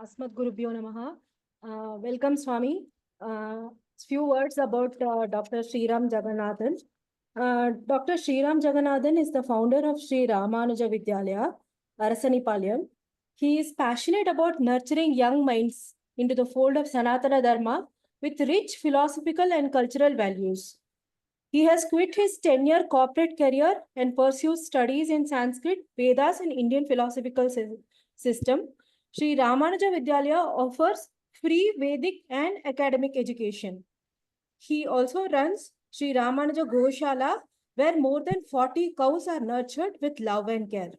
Asmat Gurubhyo Namaha. Welcome, Swami. Few words about Dr. Sriram Jagannathan. Dr. Sriram Jagannathan is the founder of Sri Ramanuja Vidyalaya, Arasanipalayam. He is passionate about nurturing young minds into the fold of Sanatana Dharma with rich philosophical and cultural values. He has quit his 10-year corporate career and pursues studies in Sanskrit, Vedas, and Indian philosophical system. Sri Ramanuja Vidyalaya offers free Vedic and academic education. He also runs Sri Ramanuja Goshala, where more than 40 cows are nurtured with love and care.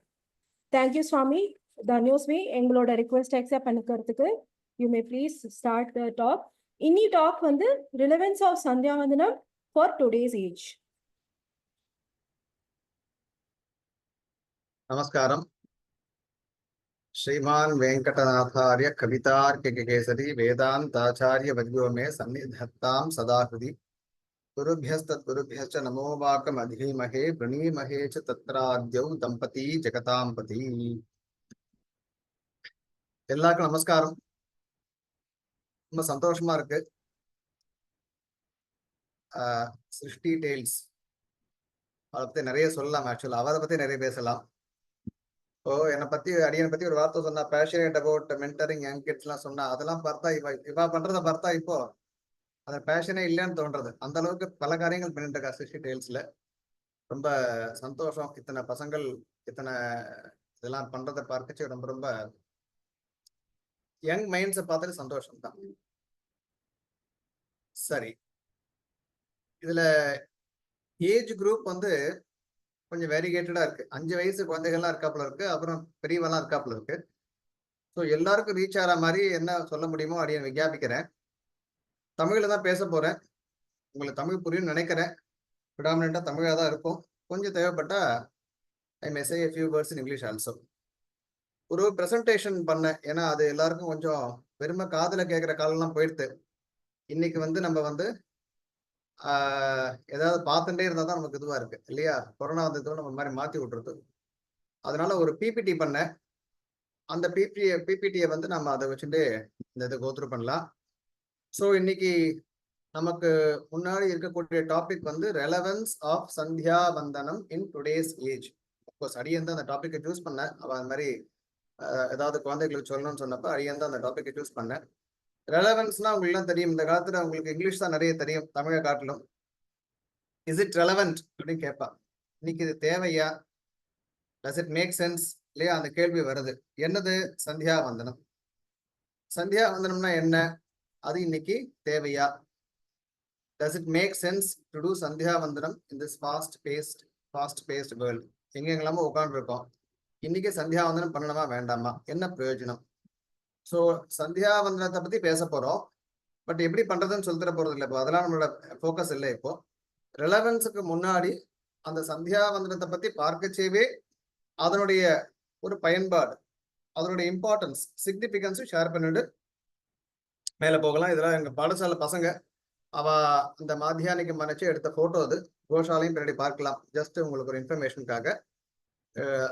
Thank you, Swami. Dhanyosmi, Engloda request accept panukkarthukku. You may please start the talk. Inni talk vandu relevance of Sandhya Vandanam for today's age. Namaskaram. Shriman Venkatanatharya Kavitarkikesari Vedantacharya Vadyome Sannidhattam Sadahudi Gurubhyastat Gurubhyascha Namo Vakam Adhimahe Pranimahe Cha Tatradyau Dampati Jagatampati. எல்லாருக்கும் நமஸ்காரம். ரொம்ப சந்தோஷமா இருக்கு. சிருஷ்டி tails அதை பத்தி நிறைய சொல்லலாம். ஆக்சுவலா அவரை பத்தி நிறைய பேசலாம். என்னை பத்தி அடியனை பத்தி ஒரு வார்த்தை சொன்னா, passionate about mentoring young kids எல்லாம் சொன்னா, அதெல்லாம் பார்த்தா இவ பண்றத பார்த்தா இப்போ அந்த பேஷனே இல்லைன்னு தோன்றது. அந்த அளவுக்கு பல காரியங்கள் பண்ணிட்டு இருக்கா சிருஷ்டி டெய்ல்ஸ்ல. ரொம்ப சந்தோஷம். இத்தனை பசங்கள் இத்தனை இதெல்லாம் பண்றதை பார்க்கச்சு ரொம்ப ரொம்ப யங் மைண்ட்ஸை பார்த்துட்டு சந்தோஷம் தான். சரி, இதுல ஏஜ் குரூப் வந்து கொஞ்சம் வேரிகேட்டடா இருக்கு. 5 வயசு குழந்தைகள்லாம் இருக்காப்புல இருக்கு, அப்புறம் பெரியவெல்லாம் இருக்காப்புல இருக்கு. ஸோ எல்லாருக்கும் ரீச் ஆகிற மாதிரி என்ன சொல்ல முடியுமோ அப்படியே விஞ்ஞாபிக்கிறேன். தமிழ்ல தான் பேச போறேன். உங்களுக்கு தமிழ் புரியும்னு நினைக்கிறேன். ப்ரிடாமினண்டா தமிழாக தான் இருக்கும். கொஞ்சம் தேவைப்பட்டா ஐ மே சே a few words in English also. ஒரு ப்ரெசன்டேஷன் பண்ணேன். ஏன்னா அது எல்லாருக்கும் கொஞ்சம் வெறுமை காதுல கேட்குற காலம்லாம் போயிடுது. இன்னைக்கு வந்து நம்ம வந்து ஏதாவது பார்த்துட்டே இருந்தால் தான் நமக்கு இதுவாக இருக்கு இல்லையா? கொரோனா வந்ததோடு நம்ம மாதிரி மாற்றி விட்டுருது. அதனால ஒரு பிபிடி பண்ணேன். அந்த பிபிடியை வந்து நம்ம அதை வச்சுட்டு இந்த இதை கோத்ரூ பண்ணலாம். ஸோ இன்னைக்கு நமக்கு முன்னாடி இருக்கக்கூடிய டாபிக் வந்து relevance of Sandhya Vandanam in today's age. Of course அடியன் தான் அந்த டாப்பிக்கை சூஸ் பண்ணேன். அவன் அந்த மாதிரி ஏதாவது குழந்தைகளுக்கு சொல்லணும்னு சொன்னப்போ அடியன் தான் அந்த டாப்பிக்கை சூஸ் பண்ணேன். ரெலவன்ஸ்னா உங்களுக்கு எல்லாம் தெரியும். இந்த காலத்துல உங்களுக்கு இங்கிலீஷ் தான் நிறைய தெரியும் தமிழை காட்டிலும். இஸ் இட் ரெலவென்ட் அப்படின்னு கேட்பா. இன்னைக்கு இது தேவையா, டஸ் இட் மேக் சென்ஸ் இல்லையா? அந்த கேள்வி வருது. என்னது சந்தியா வந்தனம்? சந்தியா வந்தனம்னா என்ன? அது இன்னைக்கு தேவையா? Does it make sense to do Sandhya Vandanam in this fast paced world? எங்கெங்கெல்லாமோ உட்காந்துருக்கோம். இன்னைக்கு சந்தியா வந்தனம் பண்ணணுமா வேண்டாமா? என்ன பிரயோஜனம்? ஸோ சந்தியா வந்தனத்தை பத்தி பேச போறோம். பட் எப்படி பண்றதுன்னு சொல்லித்தர போறது இல்லை. இப்போ அதெல்லாம் நம்மளோட ஃபோக்கஸ் இல்லை. இப்போ ரெலவன்ஸுக்கு முன்னாடி அந்த சந்தியா வந்தனத்தை பத்தி பார்க்கச்சேவே அதனுடைய ஒரு பயன்பாடு, அதனுடைய இம்பார்ட்டன்ஸ், சிக்னிபிகன்ஸும் ஷேர் பண்ணிட்டு மேலே போகலாம். இதெல்லாம் எங்க பாடசாலை பசங்க அவ அந்த மாத்தியானிக்கு மனைச்சு எடுத்த போட்டோ. அது கோஷாலையும் பின்னாடி பார்க்கலாம். ஜஸ்ட் உங்களுக்கு ஒரு இன்ஃபர்மேஷனுக்காக.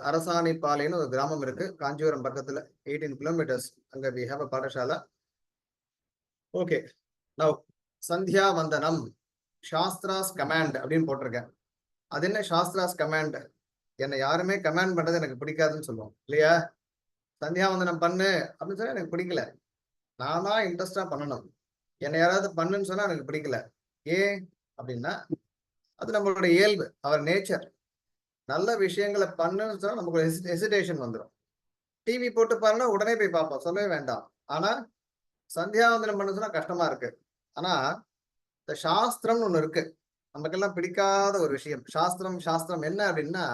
அரசாணிப்பாளையன்னு ஒரு கிராமம் இருக்கு காஞ்சிபுரம் பக்கத்துல, 18 kilometers. அங்க we have a pathashala. Okay, now Sandhya Vandanam Shastras command அப்படின்னு போட்டிருக்கேன். அது என்ன சாஸ்திராஸ் கமாண்ட்? என்னை யாருமே கமாண்ட் பண்றது எனக்கு பிடிக்காதுன்னு சொல்லுவோம் இல்லையா? சந்தியா வந்தனம் பண்ணு அப்படின்னு சொன்னா எனக்கு பிடிக்கல. நானா இன்ட்ரெஸ்டா பண்ணணும். என்னை யாராவது பண்ணுன்னு சொன்னா எனக்கு பிடிக்கல. ஏன் அப்படின்னா அது நம்மளோட இயல்பு, அவர் நேச்சர். நல்ல விஷயங்களை பண்ணுன்னு சொன்னா நமக்கு ஹெசிடேஷன் வந்துடும். டிவி போட்டு பாருன்னா உடனே போய் பார்ப்போம், சொல்லவே வேண்டாம். ஆனா சந்தியாவந்தனம் பண்ண சொன்னா கஷ்டமா இருக்கு. ஆனா இந்த சாஸ்திரம்னு ஒண்ணு இருக்கு, நமக்கெல்லாம் பிடிக்காத ஒரு விஷயம். சாஸ்திரம் என்ன அப்படின்னா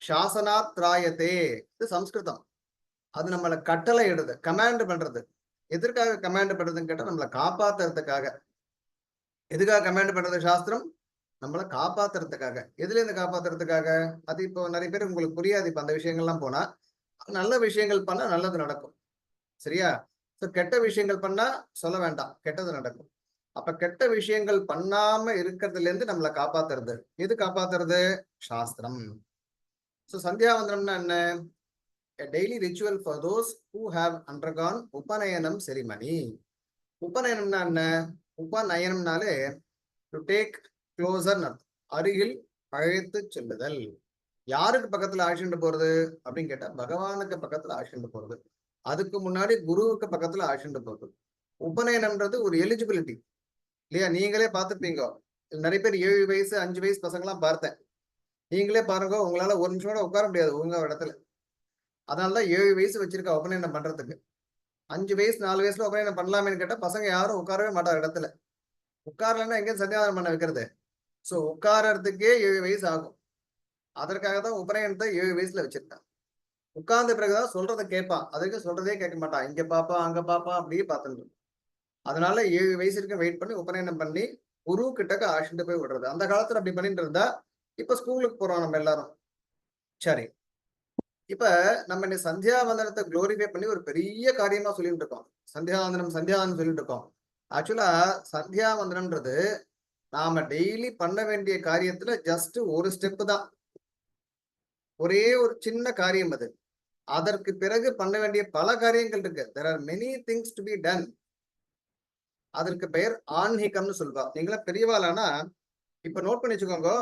சாசனாத் திராயத்தே. இது சம்ஸ்கிருதம். அது நம்மளை கட்டளை இடுது, கமாண்ட் பண்றது. எதற்காக கமாண்ட் பண்றதுன்னு கேட்டா நம்மளை காப்பாத்துறதுக்காக. எதுக்காக கமாண்ட் பண்றது சாஸ்திரம்? நம்மளை காப்பாத்துறதுக்காக. எதுல இருந்து காப்பாத்துறதுக்காக? அது இப்போ நிறைய பேர் உங்களுக்கு புரியாது. இப்ப அந்த விஷயங்கள்லாம் போனா நல்ல விஷயங்கள் பண்ணா நல்லது நடக்கும், சரியா? கெட்ட விஷயங்கள் பண்ணா சொல்ல வேண்டாம், கெட்டது நடக்கும். அப்ப கெட்ட விஷயங்கள் பண்ணாம இருக்கிறதுல இருந்து நம்மளை காப்பாத்துறது எது? காப்பாத்துறது சாஸ்திரம். ஸோ சந்தியாவந்தனம்னா என்ன? A daily ritual for those who have undergone உபநயனம் ceremony. உபநயனம்னா என்ன? உபநயனம்னாலே டு டேக் க்ளோசர், அருகில் அழைத்து செல்லுதல். யாருக்கு பக்கத்துல அழைச்சிட்டு போறது அப்படின்னு கேட்டா பகவானுக்கு பக்கத்துல அழைச்சிட்டு போறது. அதுக்கு முன்னாடி குருவுக்கு பக்கத்துல அழைச்சிட்டு போறது. உபநயனம்ன்றது ஒரு எலிஜிபிலிட்டி இல்லையா? நீங்களே பார்த்துருப்பீங்க, நிறைய பேர் 7 வயசு 5 வயசு பசங்களாம் பார்த்தேன். நீங்களே பாருங்க, உங்களால ஒரு நிமிஷம் கூட உட்கார முடியாது உங்க இடத்துல. அதனாலதான் 7 வயசு வச்சிருக்கா உபநயனம் பண்றதுக்கு. 5 வயசு 4 வயசுல உபநயனம் பண்ணலாமேன்னு கேட்டா பசங்க யாரும் உட்காரவே மாட்டார் இடத்துல. உட்காரலன்னா எங்க சந்தியாவனம் பண்ண வைக்கிறது? சோ உட்காரத்துக்கே 7 வயசு ஆகும். அதற்காக தான் உபநயனத்தை 7 வயசுல வச்சிருக்கான். உட்கார்ந்த பிறகுதான் சொல்றதை கேட்பான். அதுக்கு சொல்றதே கேட்க மாட்டான். இங்க பாப்பா அங்க பாப்பா அப்படியே பார்த்துட்டு. அதனால 7 வயசு வரைக்கும் வெயிட் பண்ணி உபநயனம் பண்ணி குரு கிட்டக்க ஆசிட்டு போய் விடுறது. அந்த காலத்துல அப்படி பண்ணிட்டு இருந்தா இப்ப ஸ்கூலுக்கு போறோம் நம்ம எல்லாரும். சரி, இப்ப நம்ம இந்த சந்தியாவந்தனத்தை குளோரிஃபை பண்ணி ஒரு பெரிய காரியமா சொல்லிட்டு இருக்கோம். சந்தியாவந்தனம் சந்தியாவந்தனம் சொல்லிட்டு இருக்கோம். ஆக்சுவலா சந்தியாவந்தனம்ன்றது நாம டெய்லி பண்ண வேண்டிய காரியத்துல ஜஸ்ட் ஒரு ஸ்டெப் தான். ஒரே ஒரு சின்ன காரியம் அது. அதற்கு பிறகு பண்ண வேண்டிய பல காரியங்கள் இருக்கு. there are many things to be done. அதற்கு பெயர் ஆன்மீகம்னு சொல்வா. நீங்களா பெரியவாளானா இப்ப நோட் பண்ணி வச்சுக்கோங்க.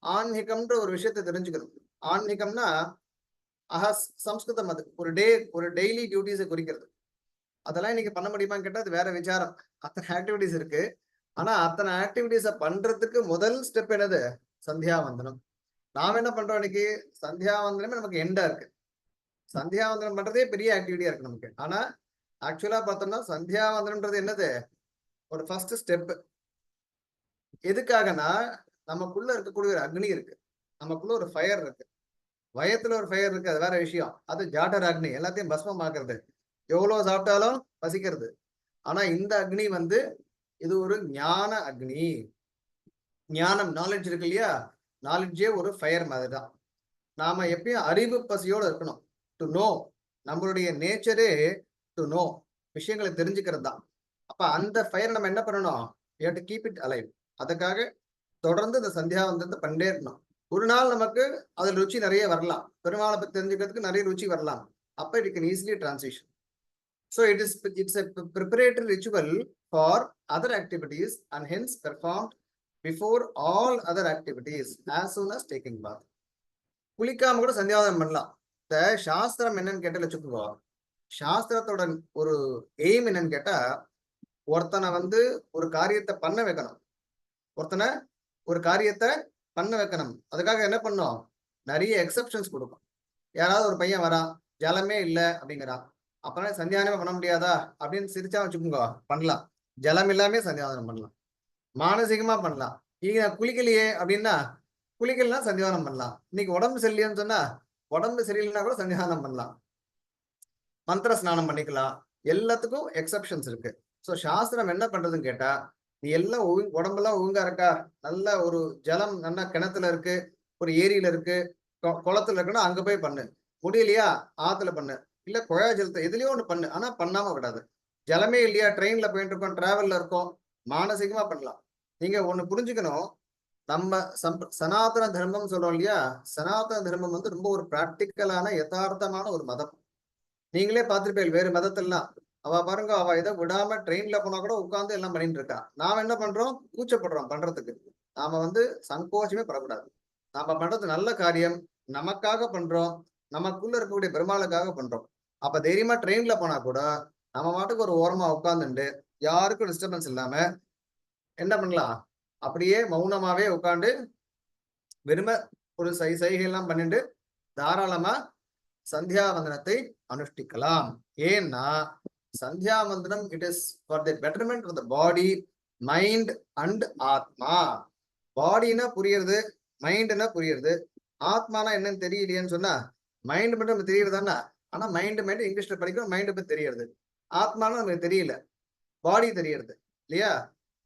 ஆன்மீகம்ன்ற ஒரு விஷயத்தை தெரிஞ்சுக்கணும். ஆன்மீகம்னா சம்ஸ்கிருதம். அது ஒரு டெய்லி டியூட்டிஸை குறிக்கிறது. அதெல்லாம் இன்னைக்கு பண்ண முடியுமான்னு கேட்டா அது வேற விசாரம். அத்தனை ஆக்டிவிட்டிஸ் இருக்கு. ஆனா அத்தனை ஆக்டிவிட்டிஸை பண்றதுக்கு முதல் ஸ்டெப் என்னது? சந்தியாவந்தனம். நாம என்ன பண்றோம் இன்னைக்கு? சந்தியாவந்தனமே நமக்கு எண்டா இருக்கு. சந்தியாவந்தனம் பண்றதே பெரிய ஆக்டிவிட்டியா இருக்கு நமக்கு. ஆனா ஆக்சுவலா பார்த்தோம்னா சந்தியாவந்தனம்ன்றது என்னது? ஒரு ஃபர்ஸ்ட் ஸ்டெப். எதுக்காகனா நமக்குள்ள இருக்கக்கூடிய ஒரு அக்னி இருக்கு. நமக்குள்ள ஒரு ஃபயர் இருக்கு. வயத்துல ஒரு ஃபயர் இருக்கு, அது வேற விஷயம். அது ஜாடர் அக்னி, எல்லாத்தையும் பஸ்மமாக்குறது. எவ்வளவு சாப்பிட்டாலும் பசிக்கிறது. ஆனா இந்த அக்னி இது ஒரு ஞான அக்னி. ஞானம், நாலேஜ் இருக்கு இல்லையா? நாலேஜே ஒரு ஃபயர் மாதிரி தான். நாம எப்பயும் அறிவு பசியோட இருக்கணும். To know. நம்மளுடைய நேச்சரே டு நோ, விஷயங்களை தெரிஞ்சுக்கிறது தான். அப்ப அந்த ஃபயர் நம்ம என்ன பண்ணணும்? we have to keep it alive. அதுக்காக தொடர்ந்து இந்த சந்தியாவந்தனத்தை பண்ணிட்டே இருக்கணும். ஒரு நாள் நமக்கு அதில் ருச்சி நிறைய வரலாம். பெருமாளை பத்தி தெரிஞ்சுக்கிறதுக்கு நிறைய ருச்சி வரலாம். அப்ப it can easily transition. So it's a preparatory ritual for other activities and hence performed before all other activities as soon as taking bath. குளிக்காம கூட சந்தியாவந்தனம் பண்ணலாம். இந்த சாஸ்திரம் என்னன்னு கேட்டால் வச்சுக்கோ. சாஸ்திரத்தோட ஒரு எய்ம் என்னன்னு கேட்டா, ஒருத்தனை ஒரு காரியத்தை பண்ண வைக்கணும். ஒருத்தனை ஒரு காரியத்தை பண்ண வைக்கணும். அதுக்காக என்ன பண்ணும்? நிறைய எக்ஸப்ஷன்ஸ் கொடுக்கும். யாராவது ஒரு பையன் வரான், ஜலமே இல்லை அப்படிங்கிறான். அப்பதான் சந்தியாவனமே பண்ண முடியாதா அப்படின்னு சிரிச்சா வச்சுக்கோங்க, பண்ணலாம். ஜலம் இல்லாமே சந்தியாவனம் பண்ணலாம். மானசீகமா பண்ணலாம். நீங்க குளிக்கலையே அப்படின்னா குளிக்கலாம், சந்தியாவனம் பண்ணலாம். இன்னைக்கு உடம்பு சரியில்லைன்னு சொன்னா உடம்பு சரியில்லைன்னா கூட சந்தியாவனம் பண்ணலாம். மந்திர ஸ்நானம் பண்ணிக்கலாம். எல்லாத்துக்கும் எக்ஸப்ஷன்ஸ் இருக்கு. ஸோ சாஸ்திரம் என்ன பண்றதுன்னு கேட்டா, நீ எல்லாம் உடம்பெல்லாம் ஒழுங்கா இருக்கா, நல்ல ஒரு ஜலம் நல்லா கிணத்துல இருக்கு, ஒரு ஏரியில இருக்கு, குளத்துல இருக்குன்னா அங்க போய் பண்ணு. முடியலையா ஆத்துல பண்ணு, இல்ல குழாய் ஜலத்தை எதுலயோ ஒண்ணு பண்ணு. ஆனா பண்ணாம விடாது. ஜலமே இல்லையா, ட்ரெயின்ல போயிட்டு இருக்கோம், டிராவல்ல இருக்கோம், மானசீகமா பண்ணலாம். நீங்க ஒண்ணு புரிஞ்சுக்கணும். நம்ம சனாதன தர்மம் சொல்றோம் இல்லையா? சனாதன தர்மம் ரொம்ப ஒரு பிராக்டிக்கலான யதார்த்தமான ஒரு மதம். நீங்களே பார்த்துருப்பீங்க வேறு மதத்தெல்லாம். அவ பாருங்க, அவ இதை விடாம ட்ரெயின்ல போனா கூட உட்கார்ந்து எல்லாம் பண்ணிட்டு இருக்கா. நாம என்ன பண்றோம்? கூச்சப்படுறோம் பண்றதுக்கு. நாம சங்கோச்சமே படக்கூடாது. நாம பண்றது நல்ல காரியம், நமக்காக பண்றோம், நமக்குள்ள இருக்கக்கூடிய பெருமாளுக்காக பண்றோம். அப்ப தைரியமா ட்ரெயின்ல போனா கூட நம்ம மாட்டுக்கு ஒரு ஓரமா உட்கார்ந்துட்டு யாருக்கும் டிஸ்டர்பன்ஸ் இல்லாம என்ன பண்ணலாம்? அப்படியே மௌனமாவே உட்காந்து வெறும ஒரு சைகையெல்லாம் பண்ணிட்டு தாராளமா சந்தியாவந்தனத்தை அனுஷ்டிக்கலாம். ஏன்னா Sandhyavandanam it is for the betterment of the body, mind and atma. பாடினா புரியுறது, மைண்ட்னா புரியுறது, ஆத்மானா என்னன்னு தெரியலையேன்னு சொன்னா மைண்ட் மட்டும் நமக்கு தெரியுறதானா? ஆனா மைண்ட் இங்கிலீஷ்ல படிக்கிறோம், மைண்ட் பத்தி தெரியுது. ஆத்மானா நமக்கு தெரியல, பாடி தெரியுது இல்லையா?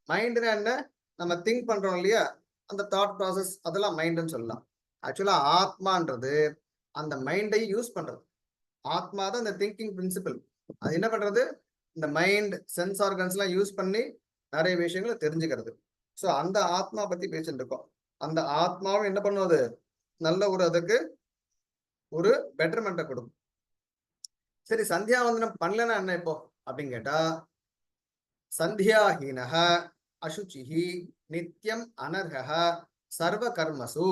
மைண்ட்னா என்ன? நம்ம திங்க் பண்றோம் இல்லையா? அந்த தாட் ப்ராசஸ், அதெல்லாம் மைண்ட்னு சொல்லலாம். ஆக்சுவலா ஆத்மான்றது அந்த மைண்டை யூஸ் பண்றது. ஆத்மா தான் இந்த திங்கிங் பிரின்சிபல். அது என்ன பண்றது? இந்த மைண்ட், சென்ஸ் ஆர்கன்ஸ் எல்லாம் யூஸ் பண்ணி நிறைய விஷயங்களை தெரிஞ்சுக்கிறது. ஸோ அந்த ஆத்மா பத்தி பேசிட்டு இருக்கோம். அந்த ஆத்மாவும் என்ன பண்ணுவது? நல்ல ஒரு அதுக்கு ஒரு பெட்டர்மெண்ட்டை கொடுக்கும். சரி, சந்தியாவந்தனம் பண்ணலன்னா என்ன இப்போ அப்படின்னு கேட்டா, சந்தியாஹீனஹ அசுச்சிஹி நித்யம் அனர்ஹ சர்வ கர்மசு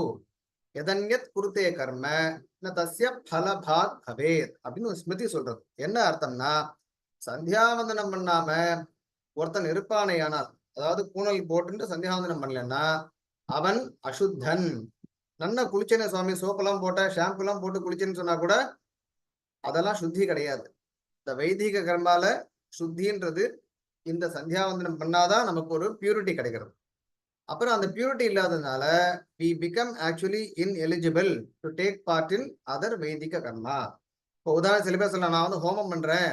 எதன்யத் குருத்தே கர்ம ந தஸ்ய பலபாக் பவேத் அப்படின்னு ஒரு ஸ்மிருதி சொல்றது. என்ன அர்த்தம்னா, சந்தியாவந்தனம் பண்ணாம ஒருத்தன் இருப்பானேயானால், அதாவது பூனல் போட்டு சந்தியாவந்தனம் பண்ணலன்னா அவன் அசுத்தன். நல்லா குளிச்சேன்னு சுவாமி, சோப்பெல்லாம் போட்ட ஷாம்பு எல்லாம் போட்டு குளிச்சேன்னு சொன்னா கூட அதெல்லாம் சுத்தி கிடையாது. இந்த வைதிக கர்மால சுத்தின்றது இந்த சந்தியாவந்தனம் பண்ணாதான் நமக்கு ஒரு பியூரிட்டி கிடைக்கிறது. அப்புறம் அந்த பியூரிட்டி இல்லாததுனால we become actually ineligible to take part in other வைதிக கர்மா. இப்போ உதாரணம் சில பேர் சொல்லலாம், நான் வந்து ஹோமம் பண்றேன்,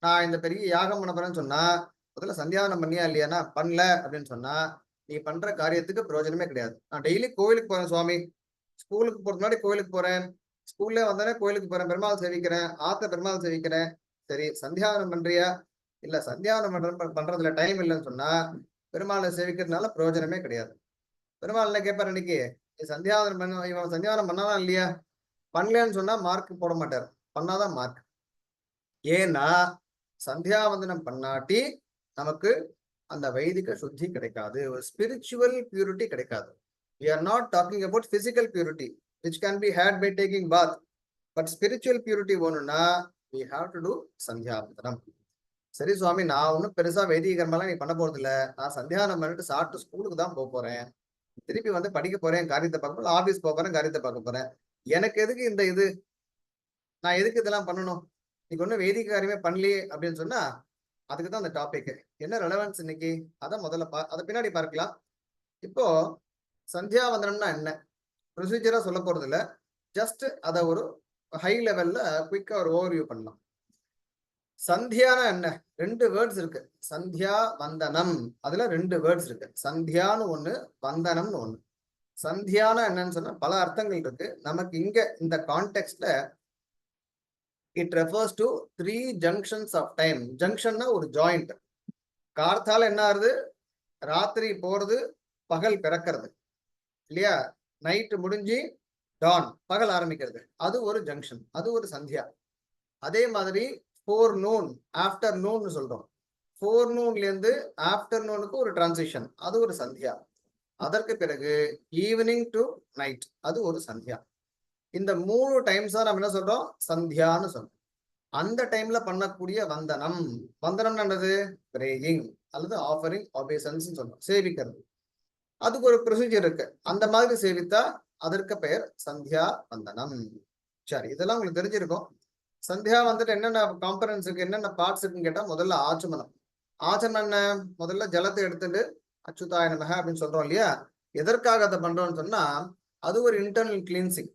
நான் இந்த பெரிய யாகம் பண்ண போறேன்னு சொன்னா, முதல்ல சந்தியாவந்தனம் பண்ணியா இல்லையானா பண்ணல அப்படின்னு சொன்னா நீ பண்ற காரியத்துக்கு பிரயோஜனமே கிடையாது. நான் டெய்லி கோவிலுக்கு போறேன் சுவாமி, ஸ்கூலுக்கு போறது முன்னாடி கோவிலுக்கு போறேன், ஸ்கூல்ல வந்தானே கோவிலுக்கு போறேன், பெருமாள் சேவிக்கிறேன், ஆத்த பெருமாள் சேவிக்கிறேன், சரி சந்தியாவந்தனம் பண்றியா? இல்ல, சந்தியாவந்தனம் பண்றதுல டைம் இல்லைன்னு சொன்னா பெருமாளை சேவிக்கிறதுனால பிரயோஜனமே கிடையாது. பெருமாள் என்ன கேட்பாரு, இன்னைக்கு சந்தியாவந்தனம் பண்ண, இவன் சந்தியாவந்தனம் பண்ணானா இல்லையா? பண்ணலன்னு சொன்னா மார்க் போட மாட்டார், பண்ணாதான் மார்க். ஏன்னா சந்தியாவந்தனம் பண்ணாட்டி நமக்கு அந்த வைதிக சுத்தி கிடைக்காது, ஒரு ஸ்பிரிச்சுவல் பியூரிட்டி கிடைக்காது. We are not talking about physical purity which can be had by taking bath, but spiritual purity வேணும்னா we have to do சந்தியாவந்தனம். சரி சுவாமி, நான் ஒன்றும் பெருசா வைதிக கர்மெல்லாம் நீ பண்ண போறது இல்ல, நான் சந்தியாவந்தனம் பண்ணிட்டு சாப்பிட்டு ஸ்கூலுக்கு தான் போக போறேன், திருப்பி வந்து படிக்க போறேன், காரியத்தை பார்க்க போறேன், ஆபீஸ் போக போறேன், காரியத்தை பார்க்க போறேன், எனக்கு எதுக்கு இந்த இது, நான் எதுக்கு இதெல்லாம் பண்ணணும், நீங்க ஒன்றும் வைதிக காரியமே பண்ணலையே அப்படின்னு சொன்னா அதுக்கு தான் அந்த டாபிக். என்ன ரெலவன்ஸ் இன்னைக்கு அதை முதல்ல அதை பின்னாடி பார்க்கலாம். இப்போ சந்தியாவந்தனம்னா என்ன ப்ரொசீஜரா சொல்ல போறது இல்ல, ஜஸ்ட் அதை ஒரு ஹை லெவல்ல குயிக்கா ஒரு ஓவர்வியூ பண்ணலாம். சந்தியானா என்ன? ரெண்டு வேர்ட்ஸ் இருக்கு, சந்தியா வந்தனம். அதுல ரெண்டு வேர்ட்ஸ் இருக்கு, சந்தியான்னு ஒண்ணு, வந்தனம்னு ஒண்ணு. சந்தியானா என்னன்னு சொன்னா பல அர்த்தங்கள் இருக்கு. நமக்கு இங்க இந்த கான்டெக்ட்ல it refers to 3 junctions of time. ஜங்ஷன்னா ஒரு ஜாயிண்ட். கார்த்தால என்ன ஆகுது, ராத்திரி போறது, பகல் பிறக்கிறது இல்லையா, நைட்டு முடிஞ்சு டான், பகல் ஆரம்பிக்கிறது, அது ஒரு ஜங்ஷன், அது ஒரு சந்தியா. அதே மாதிரி ஃபோர்நூன், ஆஃப்டர்நூன் சொல்றோம், ஃபோர்நூன்ல இருந்து ஆஃப்டர்நூனுக்கு ஒரு டிரான்சிஷன், அது ஒரு சந்தியா. அதற்கு பிறகு ஈவினிங் டு நைட், அது ஒரு சந்தியா. இந்த 3 டைம்ஸா நம்ம என்ன சொல்றோம், சந்தியான்னு சொல்றோம். அந்த டைம்ல பண்ணக்கூடிய வந்தனம், வந்தனம் என்னது, பிரேயிங் அல்லது ஆஃபரிங் ஆபேசன்ஸ் சொல்றோம், சேவிக்கிறது. அதுக்கு ஒரு ப்ரொசீஜர் இருக்கு, அந்த மாதிரி சேவித்தா அதற்கு பெயர் சந்தியா வந்தனம். சரி, இதெல்லாம் உங்களுக்கு தெரிஞ்சிருக்கும். சந்தியா வந்துட்டு என்னென்ன காம்பனன்ஸ் இருக்கு, என்னென்ன பார்ட்ஸ் இருக்குன்னு கேட்டா, முதல்ல ஆச்சமனம். ஆச்சமனம் என்ன, முதல்ல ஜலத்தை எடுத்துட்டு அச்சுதாய நமஹ அப்படின்னு சொல்றோம் இல்லையா. எதற்காக அதை பண்றோம்னு சொன்னா அது ஒரு இன்டர்னல் கிளீன்சிங்.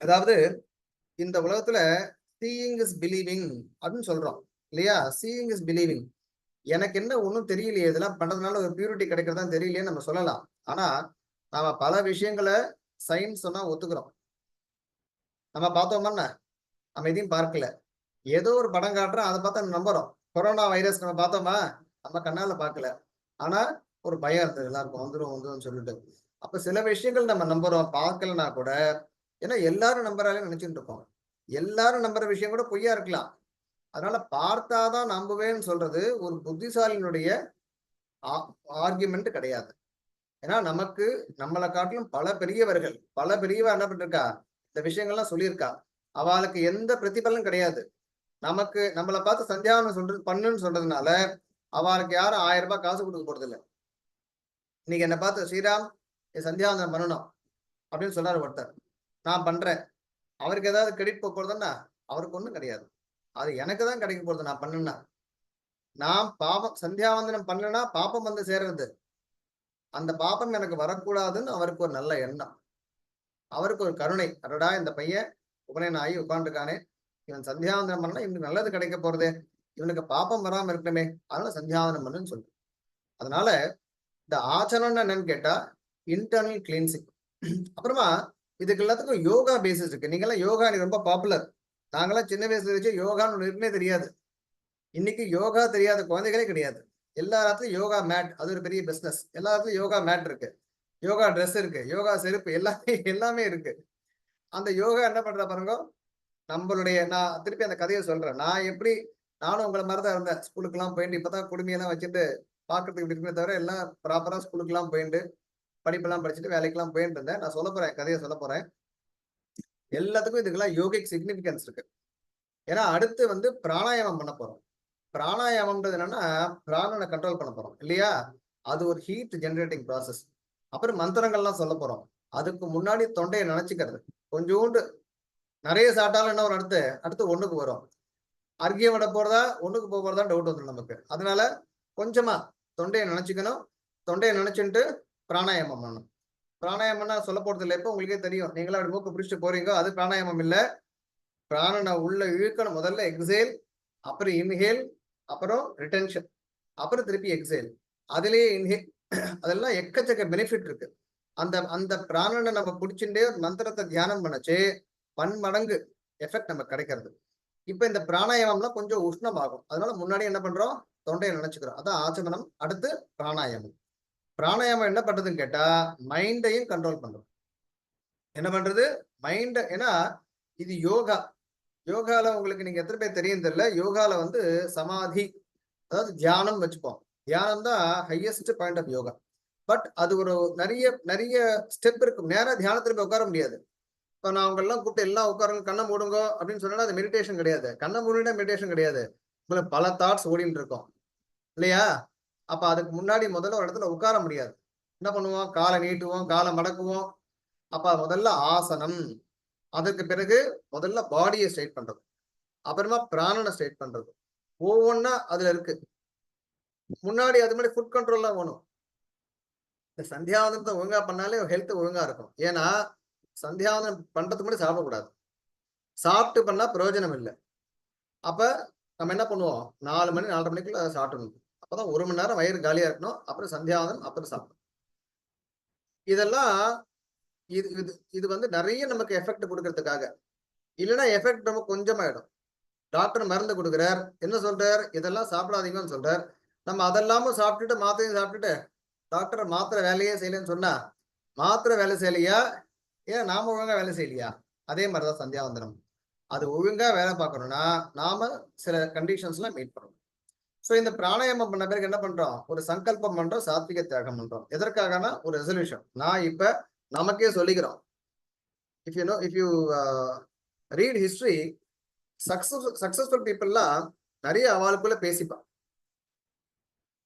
அதாவது இந்த உலகத்துல சீயிங் இஸ் பிலீவிங் அப்படின்னு சொல்றோம் இல்லையா, சீயிங் இஸ் பிலீவிங். எனக்கு என்ன ஒன்றும் தெரியலையே, இதெல்லாம் பண்றதுனால ஒரு பியூரிட்டி கிடைக்கிறதா தெரியலையே நம்ம சொல்லலாம். ஆனா நாம பல விஷயங்களை சயின்ஸ் சொன்னா ஒத்துக்கிறோம். நம்ம பார்த்தோம்னா நம்ம எதையும் பார்க்கல, ஏதோ ஒரு படம் காட்டுறோம், அதை பார்த்தா நம்புறோம். கொரோனா வைரஸ் நம்ம பார்த்தோமா, நம்ம கண்ணால பார்க்கல, ஆனா ஒரு பயம் இருந்தது எல்லாருக்கும், வந்துடும் சொல்லிட்டு. அப்ப சில விஷயங்கள் நம்ம நம்புறோம், பார்க்கலன்னா கூட. ஏன்னா எல்லாரும் நம்புறாலே நினைச்சுட்டு இருக்கோம், எல்லாரும் நம்புற விஷயம் கூட பொய்யா இருக்கலாம். அதனால பார்த்தாதான் நம்புவேன்னு சொல்றது ஒரு புத்திசாலியினுடைய ஆர்குமெண்ட் கிடையாது. ஏன்னா நமக்கு நம்மளை காட்டிலும் பல பெரியவர்கள், பல பெரியவா என்ன பண்ணிருக்கா, இந்த விஷயங்கள்லாம் சொல்லியிருக்கா, அவளுக்கு எந்த பிரதிபலனும் கிடையாது. நமக்கு நம்மளை பார்த்து சந்தியாவந்தனம் சொல்றது பண்ணுன்னு சொல்றதுனால அவளுக்கு யாரும் 1000 ரூபாய் காசு கொடுக்க போறது இல்லை. இன்னைக்கு என்னை பார்த்து ஸ்ரீராம் சந்தியாவந்தனம் பண்ணணும் அப்படின்னு சொல்றாரு ஒருத்தர், நான் பண்றேன், அவருக்கு ஏதாவது கிரெடிட் போக போறதுன்னா அவருக்கு ஒண்ணும் கிடையாது, அது எனக்கு தான் கிடைக்க போறது நான் பண்ணுன்னா. நான் பாபம் சந்தியாவந்தனம் பண்ணலன்னா பாப்பம் வந்து சேர்றது, அந்த பாப்பம் எனக்கு வரக்கூடாதுன்னு அவருக்கு ஒரு நல்ல எண்ணம், அவருக்கு ஒரு கருணை. அடடா, இந்த பையன் உபநயனம் ஆகி உட்காந்துருக்கானே, இவன் சந்தியாவந்தனம் பண்ணா இவனுக்கு நல்லது கிடைக்க போறதே, இவனுக்கு பாப்பம் வராம இருக்கணுமே, அதனால சந்தியாவந்தனம் பண்ணுன்னு சொல்லு. அதனால இந்த ஆச்சரணம் என்னன்னு கேட்டா இன்டர்னல் கிளீன்சிங். அப்புறமா இதுக்கு எல்லாத்துக்கும் யோகா பேசிஸ் இருக்கு. நீங்க எல்லாம் யோகா எனக்கு ரொம்ப பாப்புலர், நாங்கெல்லாம் சின்ன வயசுல வச்சு யோகான்னு இருக்குன்னே தெரியாது. இன்னைக்கு யோகா தெரியாத குழந்தைகளே கிடையாது. எல்லா இடத்துலயும் யோகா மேட், அது ஒரு பெரிய பிசினஸ். எல்லா இடத்துலயும் யோகா மேட் இருக்கு, யோகா ட்ரெஸ் இருக்கு, யோகா செருப்பு, எல்லாமே இருக்கு. அந்த யோகா என்ன பண்ற பாருங்க, நம்மளுடைய நான் திருப்பி அந்த கதையை சொல்றேன். நானும் உங்களை மாதிரி தான் இருந்தேன். ஸ்கூலுக்குலாம் போயிட்டு இப்பதான் குடுமையெல்லாம் வச்சுட்டு பாக்குறதுக்கு இப்படி இருக்குமே தவிர எல்லாம் ப்ராப்பரா ஸ்கூலுக்குலாம் போயிட்டு படிப்பெல்லாம் படிச்சுட்டு வேலைக்கெல்லாம் போயிட்டு இருந்தேன். நான் சொல்ல போறேன், கதையை சொல்ல போறேன். எல்லாத்துக்கும் இதுக்கெல்லாம் யோகிக் சிக்னிபிகன்ஸ் இருக்கு. ஏன்னா அடுத்து வந்து பிராணாயாமம் பண்ண போறோம். பிராணாயாமம்ன்றது என்னன்னா பிராணனை கண்ட்ரோல் பண்ண போறோம் இல்லையா? அது ஒரு ஹீட் ஜெனரேட்டிங் ப்ராசஸ். அப்புறம் மந்திரங்கள்லாம் சொல்ல போறோம். அதுக்கு முன்னாடி தொண்டையை நினைச்சுக்கிறது. கொஞ்சோண்டு நிறைய சாப்பிட்டாலும் என்ன ஒரு அடுத்து ஒண்ணுக்கு வரும். அர்க்கியம் விட போறதா ஒண்ணுக்கு போக போறதா டவுட் வந்துடும் நமக்கு. அதனால கொஞ்சமா தொண்டையை நினைச்சுக்கணும். தொண்டையை நினைச்சுட்டு பிராணாயாமம் பண்ணணும். பிராணாயாமம்னா சொல்ல போறது இல்லை. இப்போ உங்களுக்கே தெரியும். நீங்களா அப்படி மூக்கு பிடிச்சிட்டு போறீங்க, அது பிராணாயாமம் இல்லை. பிராணனை உள்ள இழுக்கணும். முதல்ல எக்ஸேல், அப்புறம் இன்ஹேல், அப்புறம் ரிட்டென்ஷன், அப்புறம் திருப்பி எக்ஸேல், அதுலயே இன்ஹேல். அதெல்லாம் எக்கச்சக்க பெனிஃபிட் இருக்கு. அந்த அந்த பிராணனை நம்ம பிடிச்சுட்டே மந்திரத்தை தியானம் பண்ணச்சு பன்மடங்கு எஃபெக்ட் நமக்கு கிடைக்கிறது. இப்ப இந்த பிராணாயாமம்லாம் கொஞ்சம் உஷ்ணமாகும். அதனால முன்னாடி என்ன பண்றோம், தொண்டையை நினைச்சுக்கிறோம். அதான் ஆச்சமனம். அடுத்து பிராணாயாமம். பிராணாயாமம் என்ன பண்றதுன்னு கேட்டா மைண்டையும் கண்ட்ரோல் பண்றோம். என்ன பண்றது, மைண்ட். ஏன்னா இது யோகா. யோகால உங்களுக்கு நீங்க எத்தனை பேர் தெரியும் தெரியல, யோகால வந்து சமாதி, அதாவது தியானம் வச்சுப்போம். தியானம் தான் highest point of yoga. But அது ஒரு நிறைய நிறைய ஸ்டெப் இருக்கு. நேரா தியானத்துல போய் உட்கார முடியாது. இப்ப நான் அவங்க எல்லாம் கூப்பிட்டு எல்லாம் உட்காருங்க, கண்ணை மூடுங்க அப்படின்னு சொன்னா அது மெடிடேஷன் கிடையாது. கண்ணை மூடினா மெடிடேஷன் கிடையாது. உங்களுக்கு பல தாட்ஸ் ஓடிட்டு இருக்கும் இல்லையா? அப்ப அதுக்கு முன்னாடி முதல்ல ஒரு இடத்துல உட்கார முடியாது. என்ன பண்ணுவோம், காலை நீட்டுவோம், காலை மடக்குவோம். அப்ப முதல்ல ஆசனம், அதற்கு பிறகு முதல்ல பாடியை ஸ்ட்ரைட் பண்றது, அப்புறமா பிராணனை ஸ்ட்ரைட் பண்றது. ஒவ்வொன்னா அதுல இருக்கு. முன்னாடி அது மாதிரி ஃபுட் கண்ட்ரோல்லாம் வேணும். இந்த சந்தியாவதனத்தை ஒழுங்கா பண்ணாலே ஹெல்த் ஒழுங்கா இருக்கும். ஏன்னா சந்தியாவதனம் பண்றதுக்கு முன்னாடி சாப்பிடக்கூடாது. சாப்பிட்டு பண்ணா பிரயோஜனம் இல்லை. அப்ப நம்ம என்ன பண்ணுவோம், 4 மணி 4:30 மணிக்குள்ள அதை சாப்பிடணும். அப்பதான் 1 மணி நேரம் வயிறு காலியா இருக்கணும். அப்புறம் சந்தியாவதனம், அப்புறம் சாப்பிடணும். இதெல்லாம் இது இது இது வந்து நிறைய நமக்கு எஃபெக்ட் கொடுக்கறதுக்காக. இல்லைன்னா எஃபெக்ட் நம்ம கொஞ்சமாயிடும். டாக்டர் மருந்து கொடுக்குறார், என்ன சொல்றார், இதெல்லாம் சாப்பிடாதீங்கன்னு சொல்றார். நம்ம அதெல்லாமும் சாப்பிட்டுட்டு மாத்திரையும் சாப்பிட்டுட்டு டாக்டர் மாத்திரை வேலையே செய்யலன்னு சொன்னா மாத்திரை வேலை செய்யலையா, ஏன் நாம ஒழுங்கா வேலை செய்யலையா? அதே மாதிரிதான் சந்தியாவந்தனம். அது ஒழுங்கா வேலை பார்க்கணும்னா நாம சில கண்டிஷன்ஸ்லாம் மீட் பண்ணணும். ஸோ இந்த பிராணாயாமம் பண்ண பிறகு என்ன பண்றோம், ஒரு சங்கல்பம் பண்றோம், சாத்விக தியாகம் பண்றோம். எதற்காகனா ஒரு ரெசல்யூஷன். நான் இப்ப நமக்கே சொல்லிக்கிறோம். If you read history, successful பீப்புள்லாம் நிறைய அவளுக்குள்ள பேசிப்பான்.